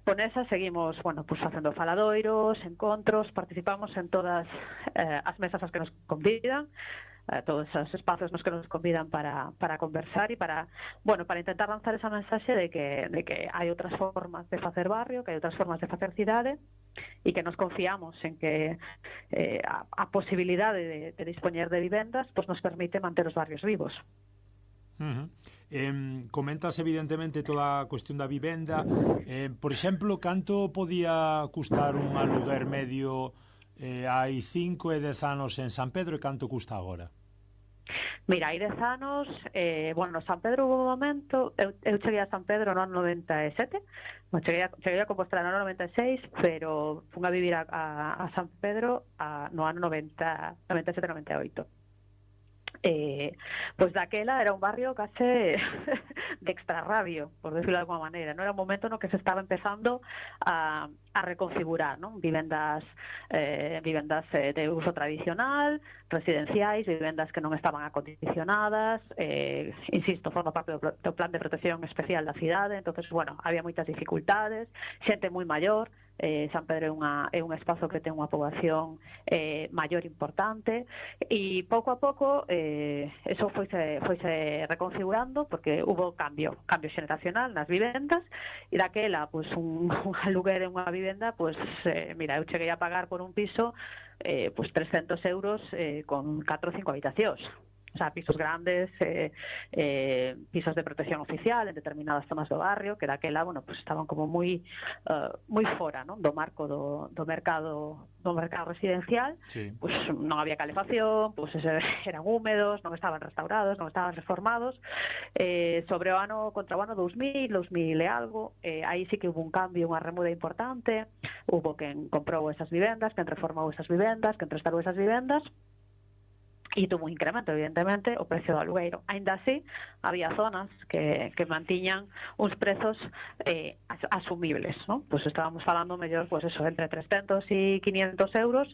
S6: Con esa seguimos, bueno, pues facendo faladoiros, encontros, participamos en todas as mesas as que nos convidan, todos esos espacios nos que nos convidan para conversar e para intentar lanzar esa mensaxe de que hai outras formas de facer barrio, que hai outras formas de facer cidade e que nos confiamos en que a posibilidade de dispoñer de vivendas pues nos permite manter os barrios vivos.
S3: Comentas evidentemente toda a cuestión da vivenda. Por exemplo, canto podía custar un aluguer medio hai 5 e 10 anos en San Pedro e canto custa agora?
S6: Mira, hai 10 anos, San Pedro hubo un momento, eu cheguei a San Pedro no ano 97, cheguei a Compostela no ano 96, pero fun a vivir a San Pedro no ano 97-98. Pois daquela era un barrio case de extrarradio, por decirlo de alguma maneira, non era un momento no que se estaba empezando a reconfigurar, non? Vivendas de uso tradicional, residenciais, vivendas que non estaban acondicionadas, insisto, forma parte do plan de protección especial da cidade, entonces, había moitas dificultades, xente moi maior. San Pedro é un espazo que ten unha poboación maior importante e pouco a pouco eso foise reconfigurando porque hubo cambio xeneracional nas vivendas e daquela un aluguer en unha vivenda eu cheguei a pagar por un piso 300 euros con 4 ou 5 habitacións. O sea, pisos grandes, pisos de protección oficial en determinadas zonas do barrio, que daquela, estaban como moi fora, non? Do marco do mercado residencial. Sí. Non había calefacción, eran húmedos, non estaban restaurados, non estaban reformados. Sobre o ano, contra o ano 2000 e algo, aí sí que hubo un cambio, unha remuda importante, hubo quen comprou esas vivendas, quen reformou esas vivendas, quen restaurou esas vivendas, e tuvo un incremento, evidentemente, o precio do alugueiro. Ainda así, había zonas que mantiñan uns prezos asumibles, non? Estábamos falando mellor, entre 300 e 500 euros,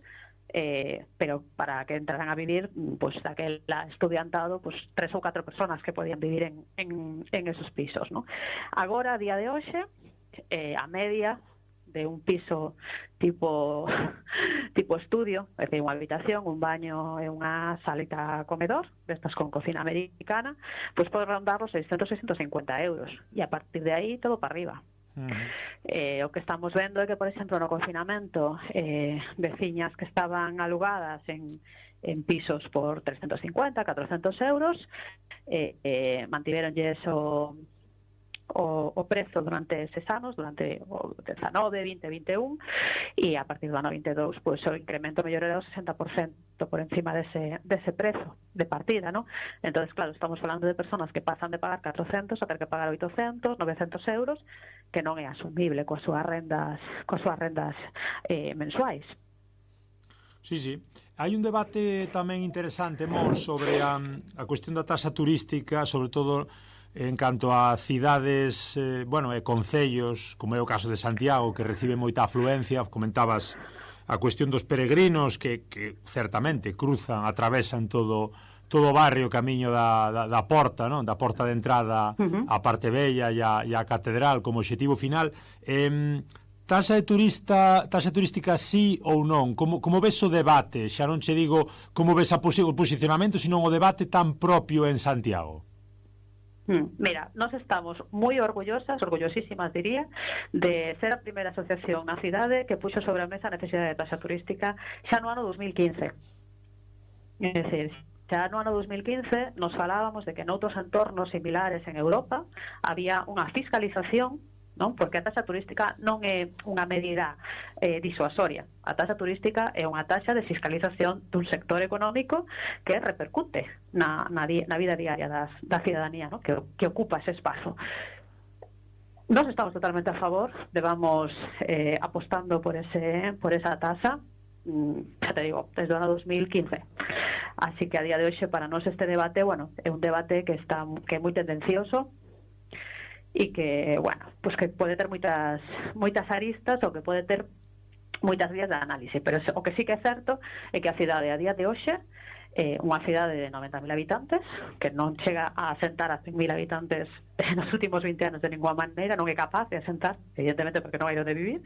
S6: pero para que entraran a vivir, daquela estudiantado, 3 ou 4 personas que podían vivir en esos pisos, non? Agora, a día de hoxe, a media de un piso tipo estudio, é dicir, unha habitación, un baño e unha salita comedor, destas con cocina americana, pode rondar os 600-650 euros, e a partir de aí todo para arriba. O que estamos vendo é que, por exemplo, no confinamento, veciñas que estaban alugadas en pisos por 350-400 euros, mantiveronlle eso o prezo durante eses anos, durante o 19, 20, 21, e a partir do ano 22 o incremento mellor era o 60% por encima dese prezo de partida, non? Entonces, claro, estamos falando de personas que pasan de pagar 400 a ter que pagar 800, 900 euros, que non é asumible coas súas rendas mensuais.
S3: Sí. Hai un debate tamén interesante, sobre a cuestión da taxa turística, sobre todo en canto a cidades, e concellos, como é o caso de Santiago, que recibe moita afluencia. Comentabas a cuestión dos peregrinos que certamente cruzan, atravesan todo o barrio camiño da porta, non? Da porta de entrada á parte bella e á catedral como obxectivo final. Taxa turística sí ou non? Como ves o debate? Xa non che digo como ves o posicionamento, sino o debate tan propio en Santiago.
S6: Mira, nós estamos moi orgullosísimas, diría, de ser a primeira asociación na cidade que puxo sobre a mesa a necesidade de taxa turística xa no ano 2015. É dicir, xa no ano 2015 nos falábamos de que noutros entornos similares en Europa había unha fiscalización, non? Porque a taxa turística non é unha medida disuasoria. A taxa turística é unha taxa de fiscalización dun sector económico que repercute na vida diaria da cidadanía, non? Que ocupa ese espazo. Nós estamos totalmente a favor de vamos apostando por esa taxa, xa te digo, desde o ano 2015. Así que a día de hoxe para nós este debate, é un debate que é moi tendencioso, e que, que pode ter moitas aristas ou que pode ter moitas vías de análise, pero o que sí que é certo é que a cidade a día de hoxe unha cidade de 90.000 habitantes, que non chega a asentar a 100.000 habitantes nos últimos 20 anos de ninguna maneira, non é capaz de asentar, evidentemente porque non hai onde vivir.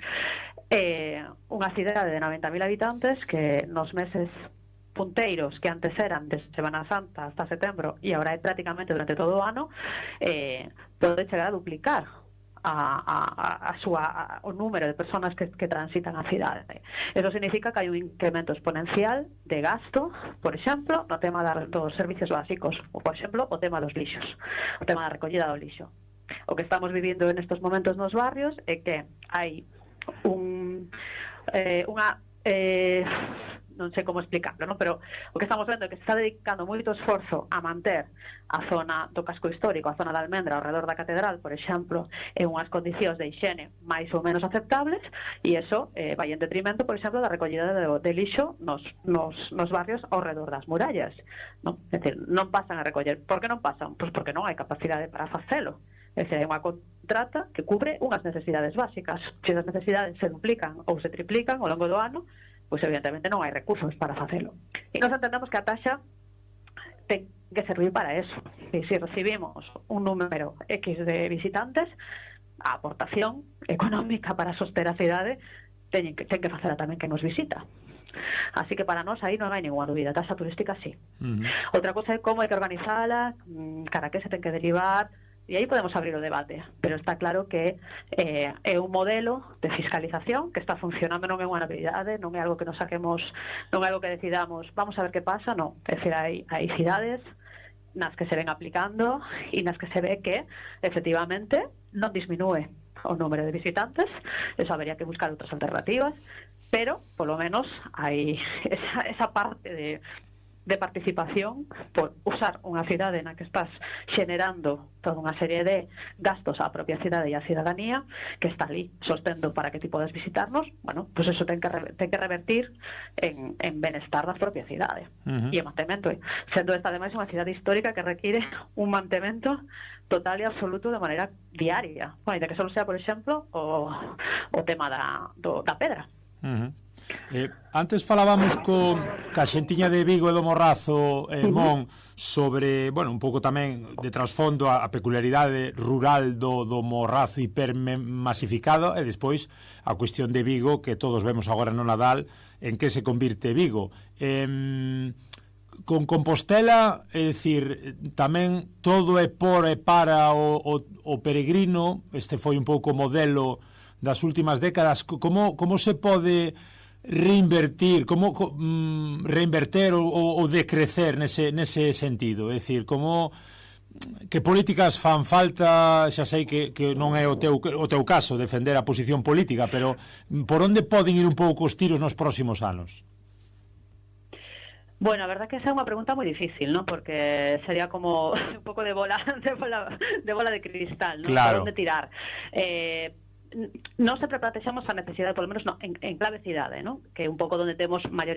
S6: Unha cidade de 90.000 habitantes que nos meses punteiros que antes eran de Semana Santa hasta setembro e agora é prácticamente durante todo o ano, pode chegar a duplicar o número de personas que transitan a cidade. Eso significa que hai un incremento exponencial de gasto, por exemplo, no tema dos servicios básicos, ou, por exemplo, o tema dos lixos, o tema da recollida do lixo. O que estamos vivindo en estos momentos nos barrios é que hai non sei como explicarlo, ¿no? Pero o que estamos vendo é que se está dedicando moito esforzo a manter a zona do casco histórico, a zona da Almendra ao redor da catedral, por exemplo, en unhas condicións de higiene máis ou menos aceptables, e eso vai en detrimento, por exemplo, da recollida de lixo nos barrios ao redor das murallas, ¿no? É dicir, non pasan a recoller. Por que non pasan? Pois porque non hai capacidade para facelo. É dicir, hai unha contrata que cubre unhas necesidades básicas. Se as necesidades se duplican ou se triplican ao longo do ano, pois evidentemente non hai recursos para facelo. E nós entendemos que a taxa ten que servir para eso. E se recibimos un número X de visitantes, a aportación económica para soster a cidade ten que facela tamén que nos visita. Así que para nós aí non hai ninguna dúbida. A taxa turística sí. Outra cosa é como hai que organizala, cara que se ten que derivar. E aí podemos abrir o debate, pero está claro que é un modelo de fiscalización que está funcionando, non é unha novidade, non é algo que nos saquemos, non é algo que decidamos, vamos a ver que pasa, non. É dicir, hai cidades nas que se ven aplicando e nas que se ve que, efectivamente, non disminúe o número de visitantes, eso habería que buscar outras alternativas, pero, polo menos, hai esa parte de participación por usar unha cidade na que estás xenerando toda unha serie de gastos á propia cidade e á cidadanía que está ali sostendo para que ti podes visitarnos. Bueno, pues eso ten que revertir en benestar da propia cidade e en mantemento, sendo esta ademais unha cidade histórica que require un mantemento total e absoluto de maneira diaria, bueno, de que só sea, por exemplo, o tema da pedra.
S3: Antes falábamos ca xentiña de Vigo e do Morrazo, Mon, sobre, bueno, un pouco tamén de trasfondo a peculiaridade rural do Morrazo hipermasificado e despois a cuestión de Vigo que todos vemos agora no Nadal en que se convirte Vigo. Con Compostela, é dicir, tamén todo é por e para o peregrino. Este foi un pouco o modelo das últimas décadas. Como se pode reinvertir, como reinverter ou decrecer nese sentido? É dicir, que políticas fan falta? Xa sei que non é o teu caso defender a posición política, pero por onde poden ir un pouco os tiros nos próximos anos?
S6: Bueno, a verdad que esa é unha pregunta moi difícil, ¿no? Porque sería como un pouco de bola de cristal, ¿no?
S3: Claro.
S6: Por onde tirar. Non sempre plantexamos a necesidade, polo menos en clave cidade, ¿no? Que é un pouco onde temos maior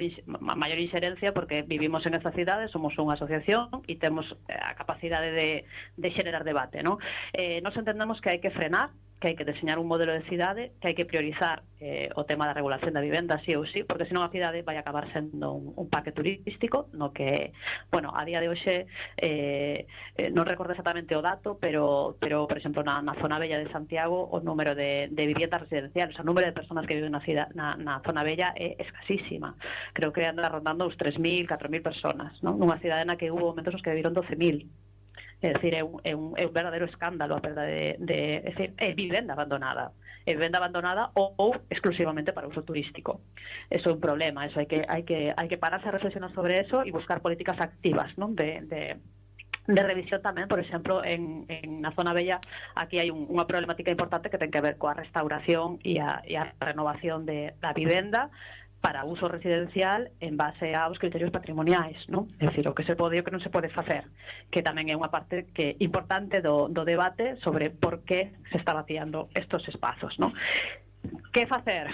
S6: inxerencia, porque vivimos en esta cidade, somos unha asociación e temos a capacidade de xenerar debate, ¿no? Nos entendemos que hai que frenar, que hai que deseñar un modelo de cidade, que hai que priorizar o tema da regulación da vivenda, sí ou sí, porque senón a cidade vai acabar sendo un parque turístico, no que, bueno, a día de hoxe non recordo exactamente o dato, pero por exemplo, na zona bella de Santiago, o número de viviendas residenciales, o número de personas que viven na zona bella é escasísima. Creo que anda rondando os 3.000, 4.000 personas, ¿no? Nunha cidade na que hubo momentos nos que viviron 12.000. É dicir, é un verdadeiro escándalo a perda é dicir, é vivenda abandonada ou exclusivamente para uso turístico. Eso é un problema, eso hai que pararse a reflexionar sobre eso e buscar políticas activas, ¿no? de revisión tamén, por exemplo, en na zona bella aquí hai unha problemática importante que ten que ver coa restauración e a renovación da vivenda para uso residencial en base aos criterios patrimoniais, ¿no? É dicir, o que se pode e o que non se pode facer, que tamén é unha parte importante do debate sobre por que se está vaciando estos espazos, ¿no? Que facer?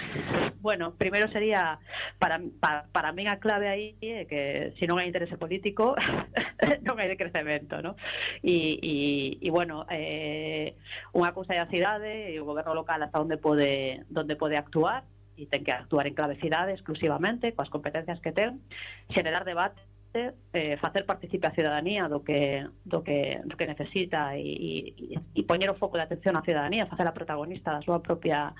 S6: Bueno, primeiro sería para min a clave aí é que se non hai interese político non hai decrecemento, ¿no? E bueno, unha cousa é a cidade e o goberno local hasta onde pode actuar, e ten que actuar en clave cidade exclusivamente, coas competencias que ten, xenerar debate debate, facer participe a ciudadanía do que necesita e poñer o foco de atención á ciudadanía, facer a protagonista da súa propia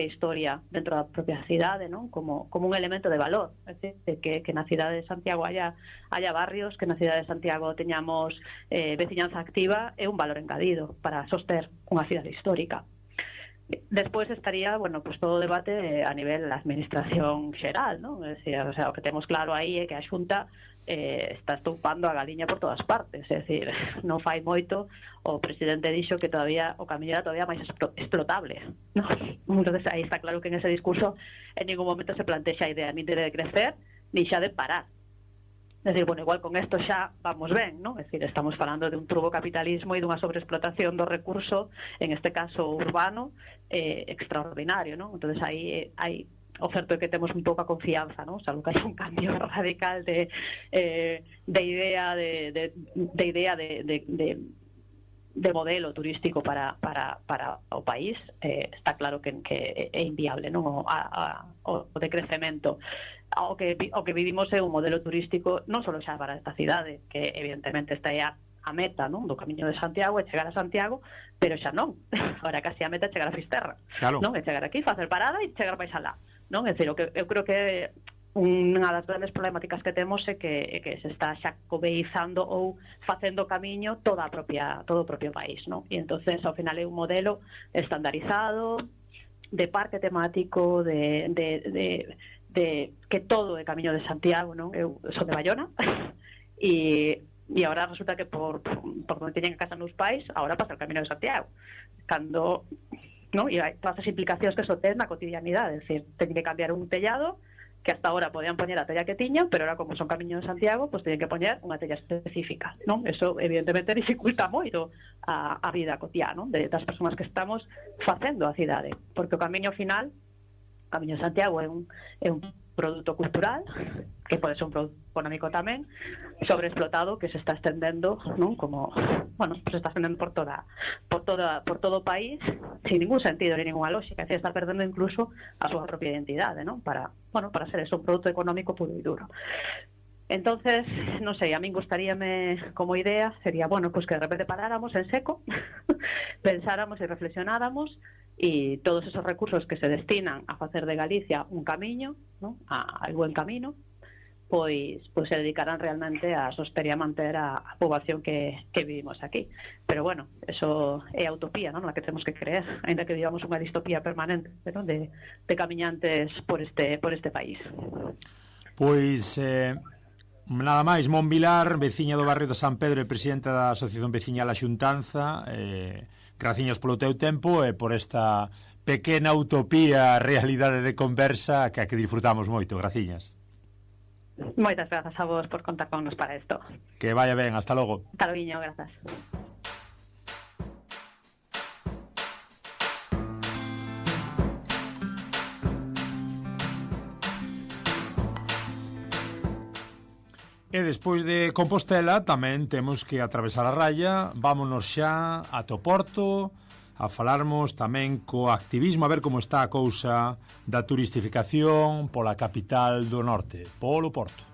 S6: historia dentro da propia cidade, non? Como un elemento de valor, é dicir, que na cidade de Santiago haya barrios, que na cidade de Santiago teñamos veciñanza activa, é un valor engadido para soster unha cidade histórica. Despois estaría, pues todo o debate a nivel da administración xeral, non? É dicir, o que temos claro aí é que a Xunta está estoupando a galiña por todas partes, é dicir, non fai moito o presidente dixo que todavía o camiño era todavía máis explotable, non? Entonces aí está claro que en ese discurso en ningún momento se plantexa a idea nin de crecer, nin xa de parar. É dicir, igual con esto xa vamos ben, non? É dicir, estamos falando de un turbocapitalismo e dunha sobreexplotación do recurso, en este caso urbano, extraordinario, non? Entonces aí hai o certo é que temos un pouca confianza, non? Salvo que hai un cambio radical de idea de modelo turístico para o país, está claro que é inviable, non? O decrecemento. O que vivimos é un modelo turístico non só xa para esta cidade, que evidentemente está aí a meta, non, do Camiño de Santiago, é chegar a Santiago, pero xa non. Agora casi a meta é chegar a Fisterra,
S3: claro.
S6: Non? É chegar aquí, facer parada e chegar máis alá, non? É dicir, eu creo que unha das grandes problemáticas que temos é que se está xa cobeizando ou facendo camiño todo o propio país, non? E entonces ao final é un modelo estandarizado de parque temático, de que todo é Camiño de Santiago, non? Eu son de Bayona e agora resulta que por onde teñen casa nos pais, agora pasa o Camiño de Santiago. Cando, non? E hai todas as implicacións que eso ten na cotidianidade, é dicir, teñen que cambiar un tellado que hasta ahora podían poñer a tella que tiñan, pero ahora como son Camiño de Santiago, pues teñen que poñer unha tella específica, non? Eso evidentemente dificulta moito a vida cotiá, non? Das persoas que estamos facendo a cidade, porque o camiño final, Camiño de Santiago é un produto cultural, que pode ser un produto económico tamén, sobreexplotado, que se está estendendo, non? Como, se está estendendo por todo o país, sin ningún sentido ni ninguna lógica, se está perdendo incluso a súa propia identidade, non? Para ser eso, un produto económico puro e duro. Entonces, non sei, a min gustaríame como idea, sería, pues que de repente paráramos en seco, pensáramos e reflexionáramos, e todos esos recursos que se destinan a facer de Galicia un camiño, ¿no? Al buen camino, pois se dedicarán realmente a soster e a manter a poboación que vivimos aquí. Pero eso é a utopía, ¿no? Na que temos que creer, ainda que vivamos unha distopía permanente, ¿no? de camiñantes por este país.
S3: Pois nada máis, Mon Vilar, veciña do barrio de San Pedro e presidenta da Asociación Veciñal A Xuntanza, graciñas polo teu tempo e por esta pequena utopía realidade de conversa que disfrutamos moito. Graciñas.
S6: Moitas grazas a vos por contar con nos para isto.
S3: Que vaya ben, hasta logo.
S6: Hasta logo, grazas.
S3: E despois de Compostela tamén temos que atravesar a raya. Vámonos xa ata o Porto a falarmos tamén co activismo, a ver como está a cousa da turistificación pola capital do norte, polo Porto.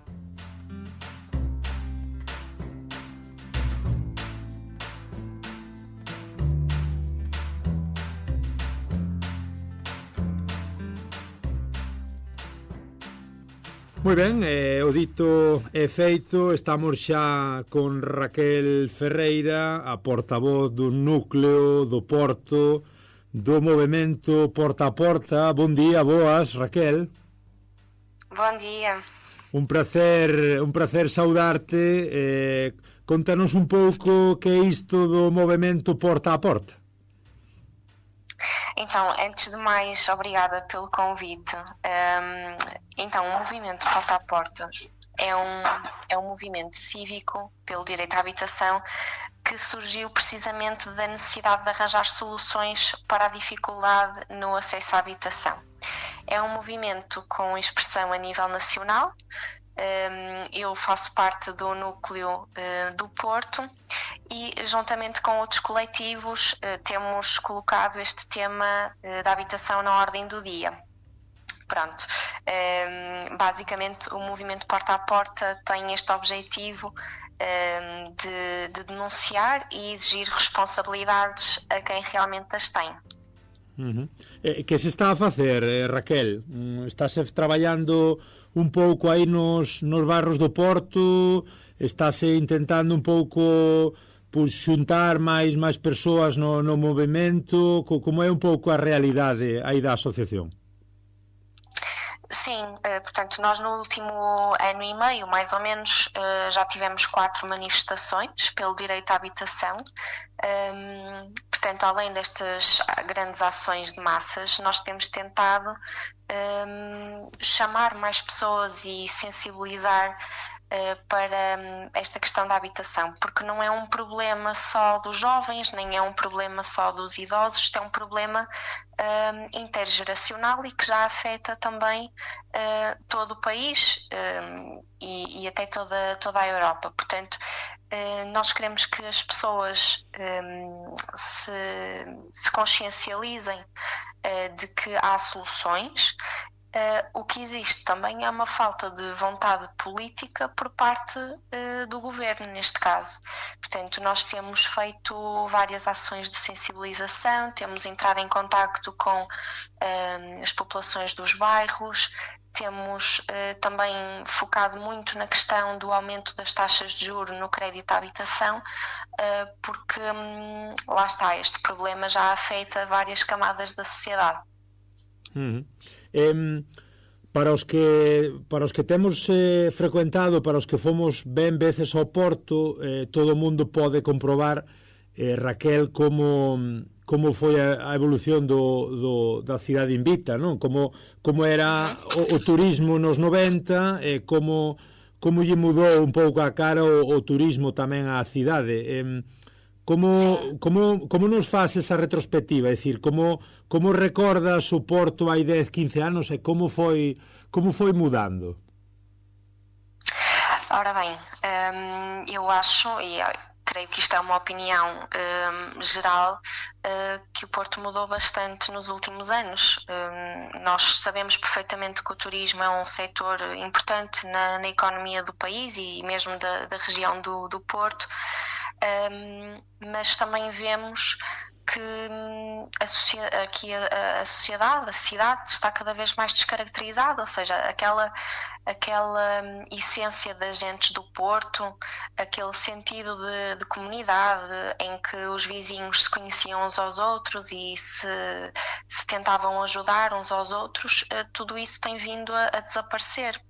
S3: Moi ben, o dito é feito, estamos xa con Raquel Ferreira, a portavoz do núcleo do Porto, do movemento Porta a Porta. Bon día, boas, Raquel.
S7: Bon día.
S3: Un placer saudarte. Contanos un pouco que é isto do movemento Porta a Porta.
S7: Então, antes de mais, obrigada pelo convite. Então, o movimento Porta a Porta é um movimento cívico pelo direito à habitação que surgiu precisamente da necessidade de arranjar soluções para a dificuldade no acesso à habitação. É um movimento com expressão a nível nacional. Eu faço parte do núcleo do Porto e, juntamente com outros coletivos, temos colocado este tema da habitação na ordem do dia. Pronto, Basicamente, o movimento Porta a Porta tem este objetivo de denunciar e exigir responsabilidades a quem realmente as tem.
S3: Que se está a facer, Raquel? Estáse traballando un pouco aí nos barros do Porto? Estáse intentando un pouco xuntar máis persoas no movimento? Como é un pouco a realidade aí da asociación?
S7: Sim, portanto, nós no último ano e meio, mais ou menos, já tivemos 4 manifestações pelo direito à habitação. Portanto, além destas grandes ações de massas, nós temos tentado chamar mais pessoas e sensibilizar para esta questão da habitação, porque não é um problema só dos jovens, nem é um problema só dos idosos, é um problema intergeracional e que já afeta também todo o país e até toda a Europa. Portanto, nós queremos que as pessoas se consciencializem de que há soluções. O que existe também é uma falta de vontade política por parte do governo, neste caso. Portanto, nós temos feito várias ações de sensibilização, temos entrado em contacto com as populações dos bairros, temos também focado muito na questão do aumento das taxas de juros no crédito à habitação, porque lá está, este problema já afeta várias camadas da sociedade.
S3: Para os que temos frecuentado, para os que fomos ben veces ao Porto, todo o mundo pode comprobar, Raquel, como foi a evolución da cidade invicta, non? Como era o turismo nos 90, como lle mudou un pouco a cara o turismo tamén á cidade. Como nos faz esa retrospectiva? É dicir, como recordas o Porto hai 10, 15 anos e como foi mudando?
S7: Ora bem, eu acho, e creio que isto é uma opinião geral, que o Porto mudou bastante nos últimos anos. Nós sabemos perfeitamente que o turismo é um setor importante na economia do país e mesmo da região do Porto. Mas também vemos que a sociedade, a cidade está cada vez mais descaracterizada, ou seja, aquela essência das gentes do Porto, aquele sentido de comunidade em que os vizinhos se conheciam uns aos outros e se tentavam ajudar uns aos outros, tudo isso tem vindo a desaparecer.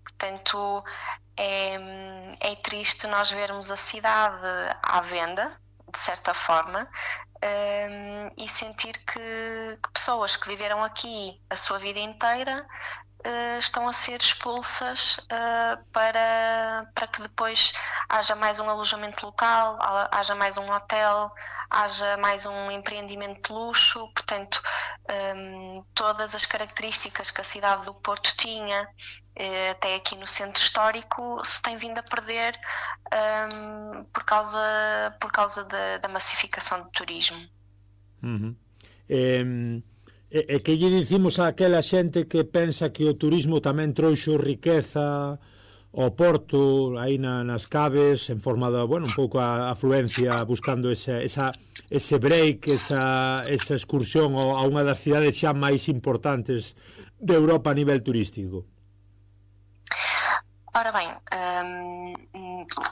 S7: Portanto, é triste nós vermos a cidade à venda, de certa forma, e sentir que pessoas que viveram aqui a sua vida inteira estão a ser expulsas para que depois haja mais um alojamento local, haja mais um hotel, haja mais um empreendimento de luxo. Portanto, todas as características que a cidade do Porto tinha, até aqui no centro histórico, se tem vindo a perder por causa da massificação do turismo.
S3: E que lle dicimos a aquela xente que pensa que o turismo tamén trouxo riqueza ao Porto, aí nas caves, en forma de, un pouco a afluencia, buscando ese break, esa excursión a unha das cidades xa máis importantes de Europa a nivel turístico?
S7: Ora bem,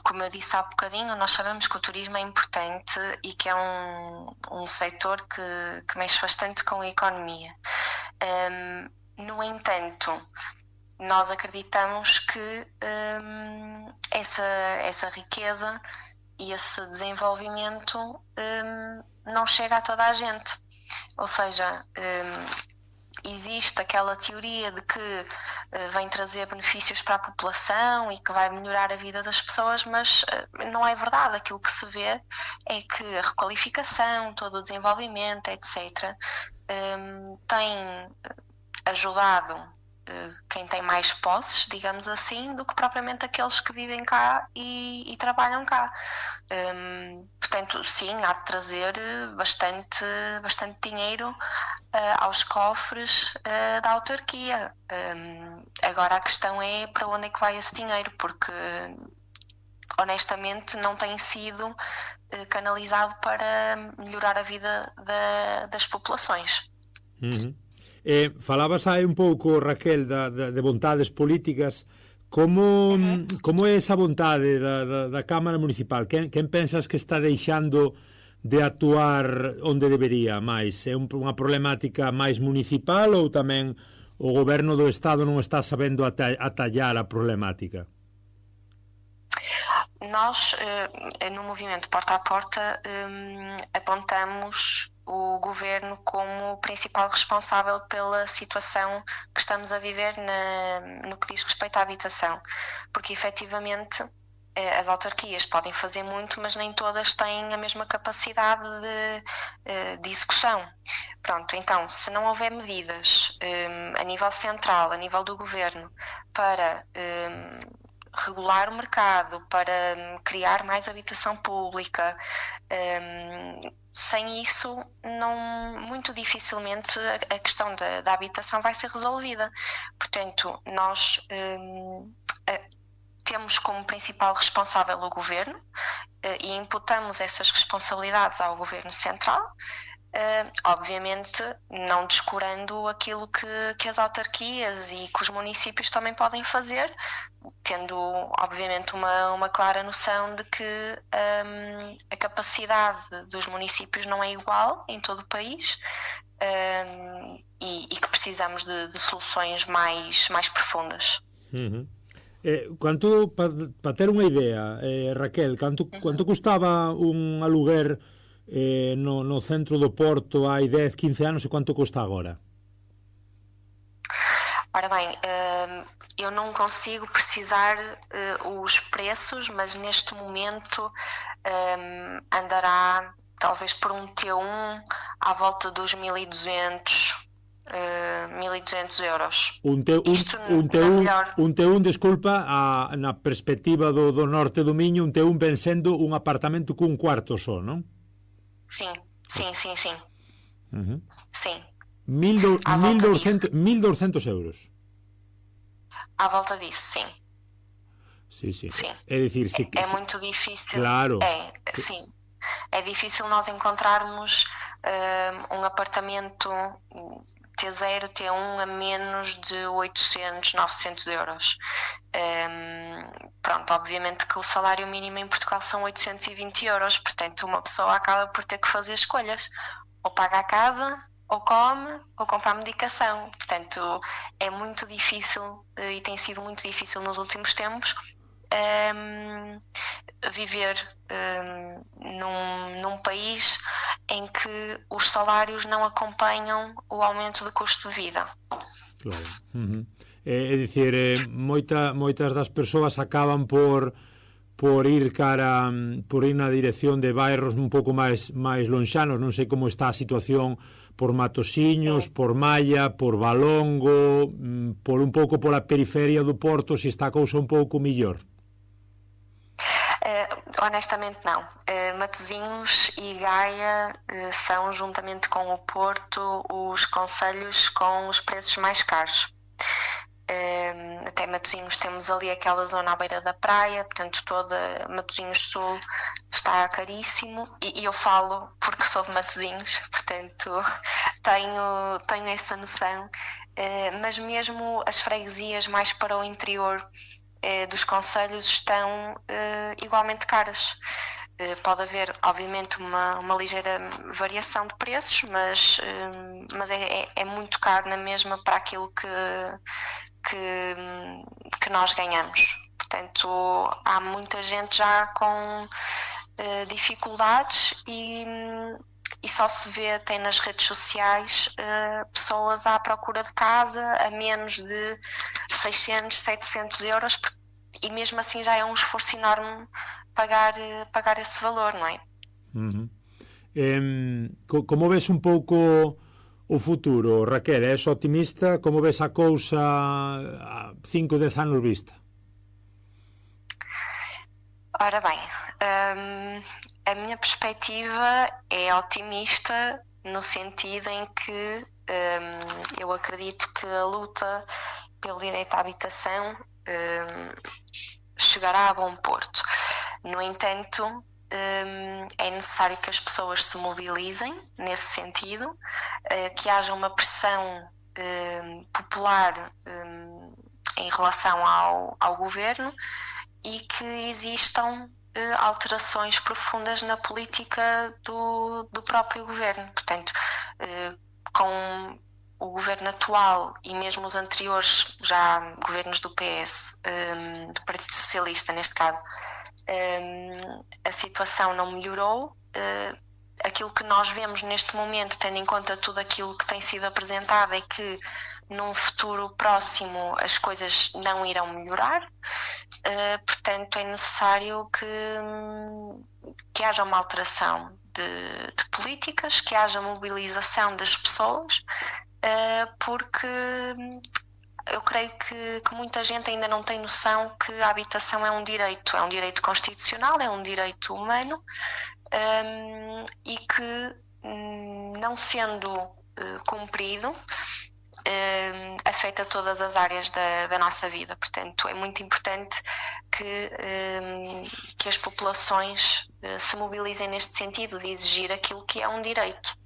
S7: como eu disse há bocadinho, nós sabemos que o turismo é importante e que é um setor que mexe bastante com a economia. No entanto, nós acreditamos que essa riqueza e esse desenvolvimento não chega a toda a gente. Ou seja, existe aquela teoria de que vem trazer benefícios para a população e que vai melhorar a vida das pessoas, mas não é verdade. Aquilo que se vê é que a requalificação, todo o desenvolvimento, etc., tem ajudado quem tem mais posses, digamos assim, do que propriamente aqueles que vivem cá e trabalham cá. Portanto, sim, há de trazer bastante dinheiro aos cofres da autarquia. Agora a questão é para onde é que vai esse dinheiro, porque honestamente não tem sido canalizado para melhorar a vida das populações.
S3: Falabas aí un pouco, Raquel, de vontades políticas. Como é esa vontade da Cámara Municipal? Quen pensas que está deixando de actuar onde debería máis? É unha problemática máis municipal ou tamén o goberno do Estado non está sabendo atallar a problemática?
S7: Nós, no movimento Porta a Porta, apontamos o governo como o principal responsável pela situação que estamos a viver no que diz respeito à habitação, porque efetivamente as autarquias podem fazer muito, mas nem todas têm a mesma capacidade de execução. Pronto, então, se não houver medidas a nível central, a nível do governo, para regular o mercado, para criar mais habitação pública, sem isso, muito dificilmente a questão da habitação vai ser resolvida. Portanto, nós temos como principal responsável o governo e imputamos essas responsabilidades ao governo central, obviamente não descurando aquilo que as autarquias e que os municípios também podem fazer, tendo obviamente uma clara noção de que a capacidade dos municípios não é igual em todo o país e que precisamos de soluções mais profundas.
S3: Para ter unha idea, Raquel, quanto custaba un aluguer no centro do Porto hai 10, 15 anos e quanto custa agora?
S7: Ora bem, eu não consigo precisar os preços, mas neste momento andará talvez por um T1 à volta dos 1.200 euros.
S3: Un T1, desculpa, na perspectiva do norte do Miño, un T1 ven sendo un apartamento cun cuarto só, non?
S7: Sim. Sim.
S3: 1.200 euros.
S7: À volta disso, sim.
S3: Sim. É dicir,
S7: é muito difícil.
S3: Claro.
S7: Sim. É difícil nós encontrarmos um apartamento T0, T1 a menos de 800, 900 euros. Pronto, obviamente que o salário mínimo em Portugal são 820 euros, portanto uma pessoa acaba por ter que fazer escolhas, ou paga a casa, ou come, ou compra a medicação. Portanto, é muito difícil e tem sido muito difícil nos últimos tempos viver num país em que os salários não acompanham o aumento do custo de vida.
S3: Claro. É dicir, moitas das persoas acaban por ir na dirección de bairros un pouco máis lonxanos. Non sei como está a situación por Matosiños, por Malla, por Valongo, por un pouco pola periferia do Porto, se está a cousa un pouco millor.
S7: Honestamente não. Matosinhos e Gaia são, juntamente com o Porto, os concelhos com os preços mais caros. Até Matosinhos temos ali aquela zona à beira da praia, portanto toda Matosinhos Sul está caríssimo, e eu falo porque sou de Matosinhos, portanto tenho essa noção, mas mesmo as freguesias mais para o interior dos concelhos estão igualmente caras. Pode haver, obviamente, uma ligeira variação de preços, mas é muito caro na mesma para aquilo que nós ganhamos. Portanto, há muita gente já com dificuldades e só se vê até nas redes sociais pessoas à procura de casa a menos de 600, 700 euros, e mesmo assim já é um esforço enorme pagar esse valor, não é?
S3: Como ves un pouco o futuro, Raquel? És optimista? Como ves a cousa a 5 ou 10 anos vista?
S7: Ora bem, a minha perspectiva é otimista no sentido em que eu acredito que a luta pelo direito à habitação chegará a bom porto. No entanto, é necessário que as pessoas se mobilizem nesse sentido, que haja uma pressão popular em relação ao governo e que existam alterações profundas na política do próprio governo. Portanto, com o governo atual e mesmo os anteriores, já governos do PS, do Partido Socialista neste caso, a situação não melhorou. Aquilo que nós vemos neste momento, tendo em conta tudo aquilo que tem sido apresentado, é que num futuro próximo as coisas não irão melhorar. Portanto, é necessário que haja uma alteração de políticas, que haja mobilização das pessoas, porque eu creio que muita gente ainda não tem noção que a habitação é um direito constitucional, é um direito humano, e que, não sendo cumprido, afeta todas as áreas da nossa vida. Portanto, é muito importante que as populações se mobilizem neste sentido de exigir aquilo que é um direito.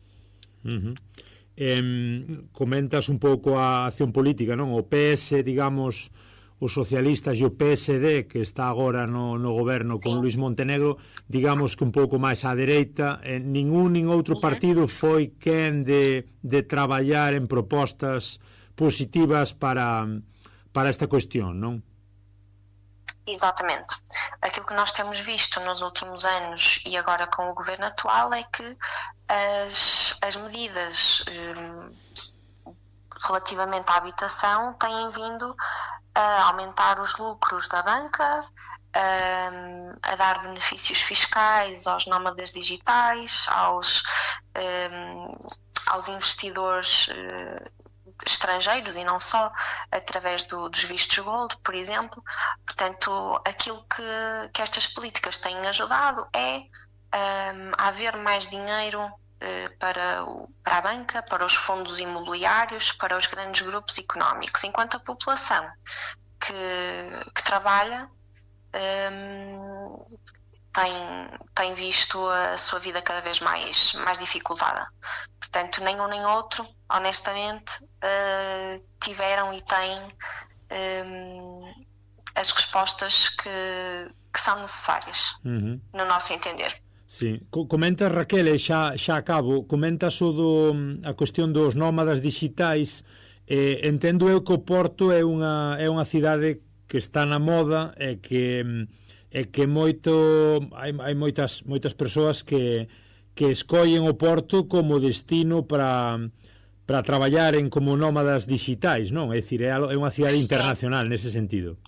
S3: Comentas un pouco a acción política, non? O PS, digamos, os socialistas e o PSD, que está agora no goberno con Luis Montenegro, digamos que un pouco máis á dereita, ningún nin outro partido foi quen de traballar en propostas positivas para esta cuestión, non?
S7: Exatamente. Aquilo que nós temos visto nos últimos anos e agora com o governo atual é que as medidas relativamente à habitação têm vindo a aumentar os lucros da banca, a dar benefícios fiscais aos nómadas digitais, aos investidores estrangeiros e não só, através dos vistos gold, por exemplo. Portanto, aquilo que estas políticas têm ajudado é a haver mais dinheiro para a banca, para os fundos imobiliários, para os grandes grupos económicos, enquanto a população que trabalha tem visto a sua vida cada vez mais dificultada. Portanto, nem um nem outro, honestamente, tiveram e têm as respostas que são necessárias, no nosso entender.
S3: Sí. Comentas, Raquel, e xa acabo, comentas a cuestión dos nómadas digitais. Entendo eu que o Porto é unha cidade que está na moda e que hai moitas persoas que escollen o Porto como destino para traballar como nómadas digitais, non? É dicir, é unha cidade internacional nese sentido.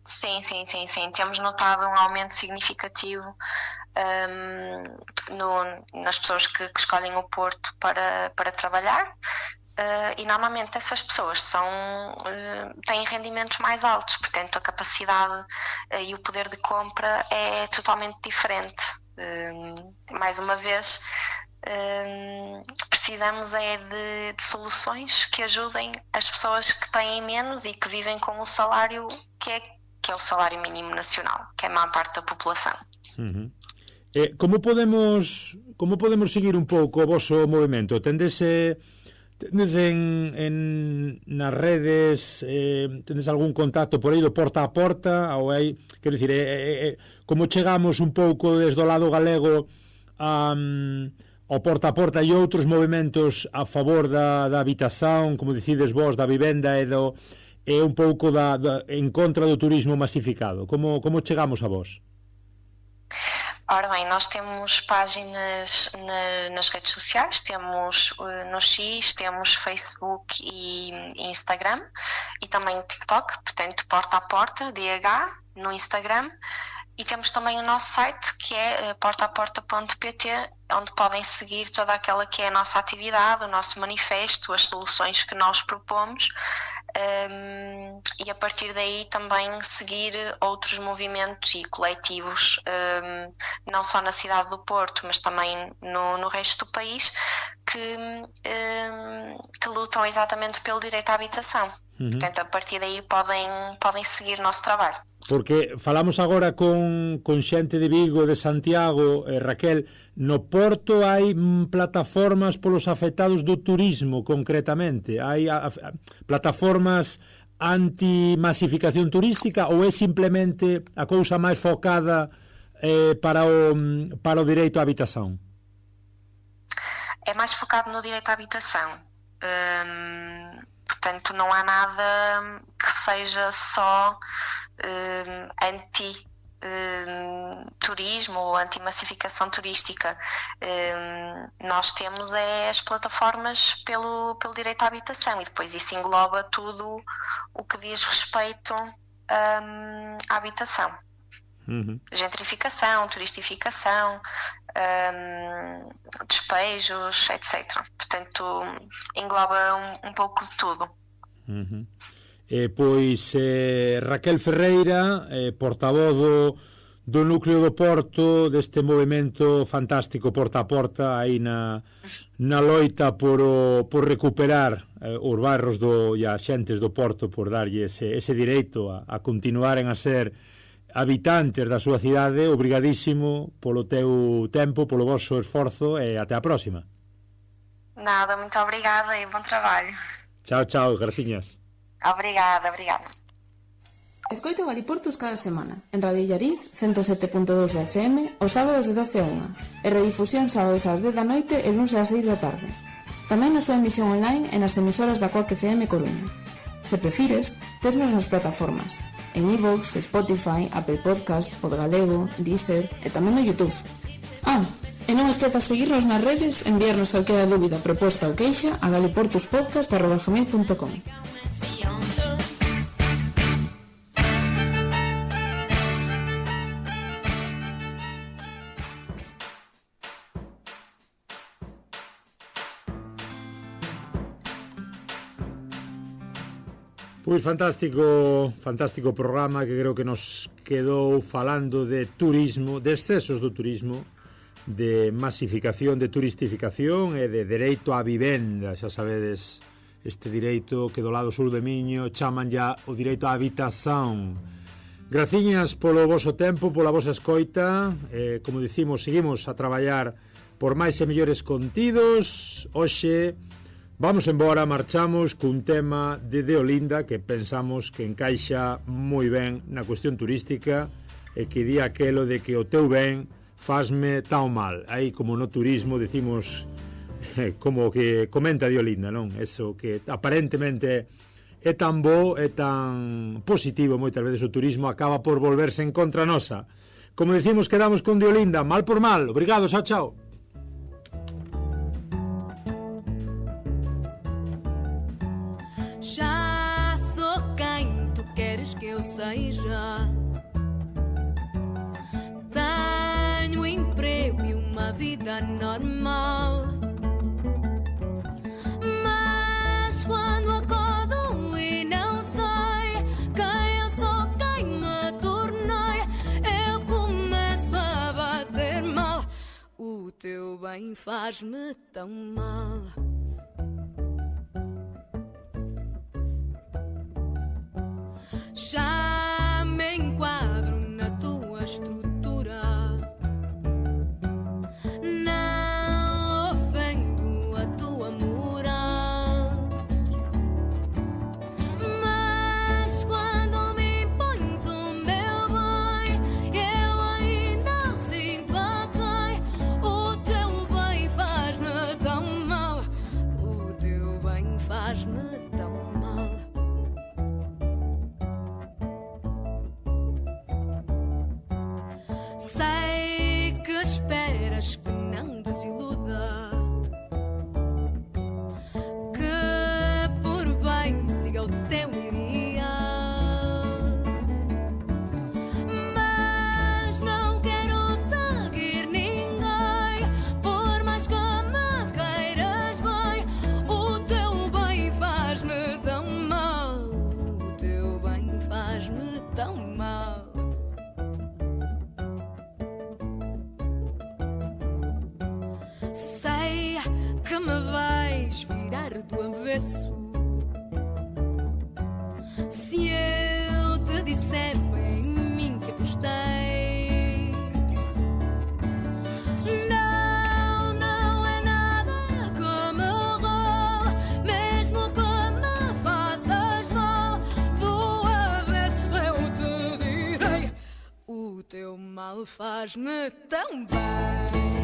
S7: Sim. Temos notado um aumento significativo nas pessoas que escolhem o Porto para trabalhar. E normalmente essas pessoas têm rendimentos mais altos, portanto a capacidade e o poder de compra é totalmente diferente. Mais uma vez, precisamos de soluções que ajudem as pessoas que têm menos e que vivem com o salário que é o salário mínimo nacional, que é a maior parte da população.
S3: Como podemos seguir un pouco o vosso movimento? Tendes nas redes, tendes algún contacto por aí do porta a porta, ou hai, quero dicir, como chegamos un pouco desde o lado galego ao porta a porta e outros movimentos a favor da habitación, como dicides vos, da vivenda e un pouco en contra do turismo masificado? Como chegamos a vos?
S7: Ora bem, nós temos páginas nas redes sociais, temos no X, temos Facebook e Instagram e também o TikTok, portanto Porta a Porta, DH, no Instagram, E temos também o nosso site, que é portaaporta.pt, onde podem seguir toda aquela que é a nossa atividade, o nosso manifesto, as soluções que nós propomos, e a partir daí também seguir outros movimentos e coletivos, não só na cidade do Porto, mas também no resto do país, que lutam exatamente pelo direito à habitação. Portanto, a partir daí podem seguir o nosso trabalho.
S3: Porque falamos agora con xente de Vigo, de Santiago, Raquel, no Porto hai plataformas polos afectados do turismo, concretamente? Hai plataformas anti-masificación turística ou é simplemente a cousa máis focada para o direito á habitación?
S7: É mais focado no direito à habitação. Portanto, não há nada que seja só anti-turismo ou anti-massificação turística. Nós temos as plataformas pelo direito à habitação e depois isso engloba tudo o que diz respeito à habitação. Gentrificação, turistificação, despejos, etc. Portanto, engloba um pouco de tudo.
S3: Pois Raquel Ferreira, portavoz do Núcleo do Porto, deste movimento fantástico Porta a Porta, aí na loita por recuperar os barros e as xentes do Porto, por darlle ese direito a continuaren a ser habitantes da súa cidade. Obrigadísimo polo teu tempo, polo vosso esforzo e até a próxima.
S7: Nada, muito obrigada e bom trabalho.
S3: Chao, graciñas.
S7: Obrigada.
S8: Escoito Galiportus cada semana en Radio Illariz 107.2 da FM os sábados de 12 a 1 e redifusión sábados ás 10 da noite e luns ás 6 da tarde. Tamén na súa emisión online e nas emisoras da Coac FM Coruña. Se prefires, tesnos nas plataformas en iVoox, Spotify, Apple Podcast, Podgalego, Deezer e tamén no YouTube. E non esquezas seguirnos nas redes, enviarnos calquera dúbida, proposta ou queixa a galiportuspodcast@gmail.com.
S3: Pois fantástico programa que creo que nos quedou falando de turismo, de excesos do turismo, de masificación, de turistificación e de dereito á vivenda. Xa sabedes, este direito que do lado sur de Miño chaman ya o direito á habitación. Graciñas polo voso tempo, pola vosa escoita. Como dicimos, seguimos a traballar por máis e mellores contidos. Hoxe vamos embora, marchamos cun tema de Deolinda que pensamos que encaixa moi ben na cuestión turística e que di aquelo de que o teu ben fasme tan mal. Aí como no turismo decimos, como que comenta Deolinda, non? Eso que aparentemente é tan bo, é tan positivo, moitas veces o turismo acaba por volverse en contra nosa. Como decimos, quedamos con Deolinda, mal por mal. Obrigado, chao.
S9: Já sou quem tu queres que eu seja. Tenho emprego e uma vida normal. Mas quando acordo e não sei quem eu sou, quem me tornei, eu começo a bater mal. O teu bem faz-me tão mal. Já me enquadro na tua estrutura, não ofendo a tua moral. Mas quando me impões o meu bem, eu ainda sinto a quem. O teu bem faz-me tão mal. O teu bem faz-me tão mal. avesso. Se eu te disser foi em mim que apostei, não, não é nada que me errou, mesmo que me faças mal. Do avesso eu te direi, o teu mal faz-me tão bem.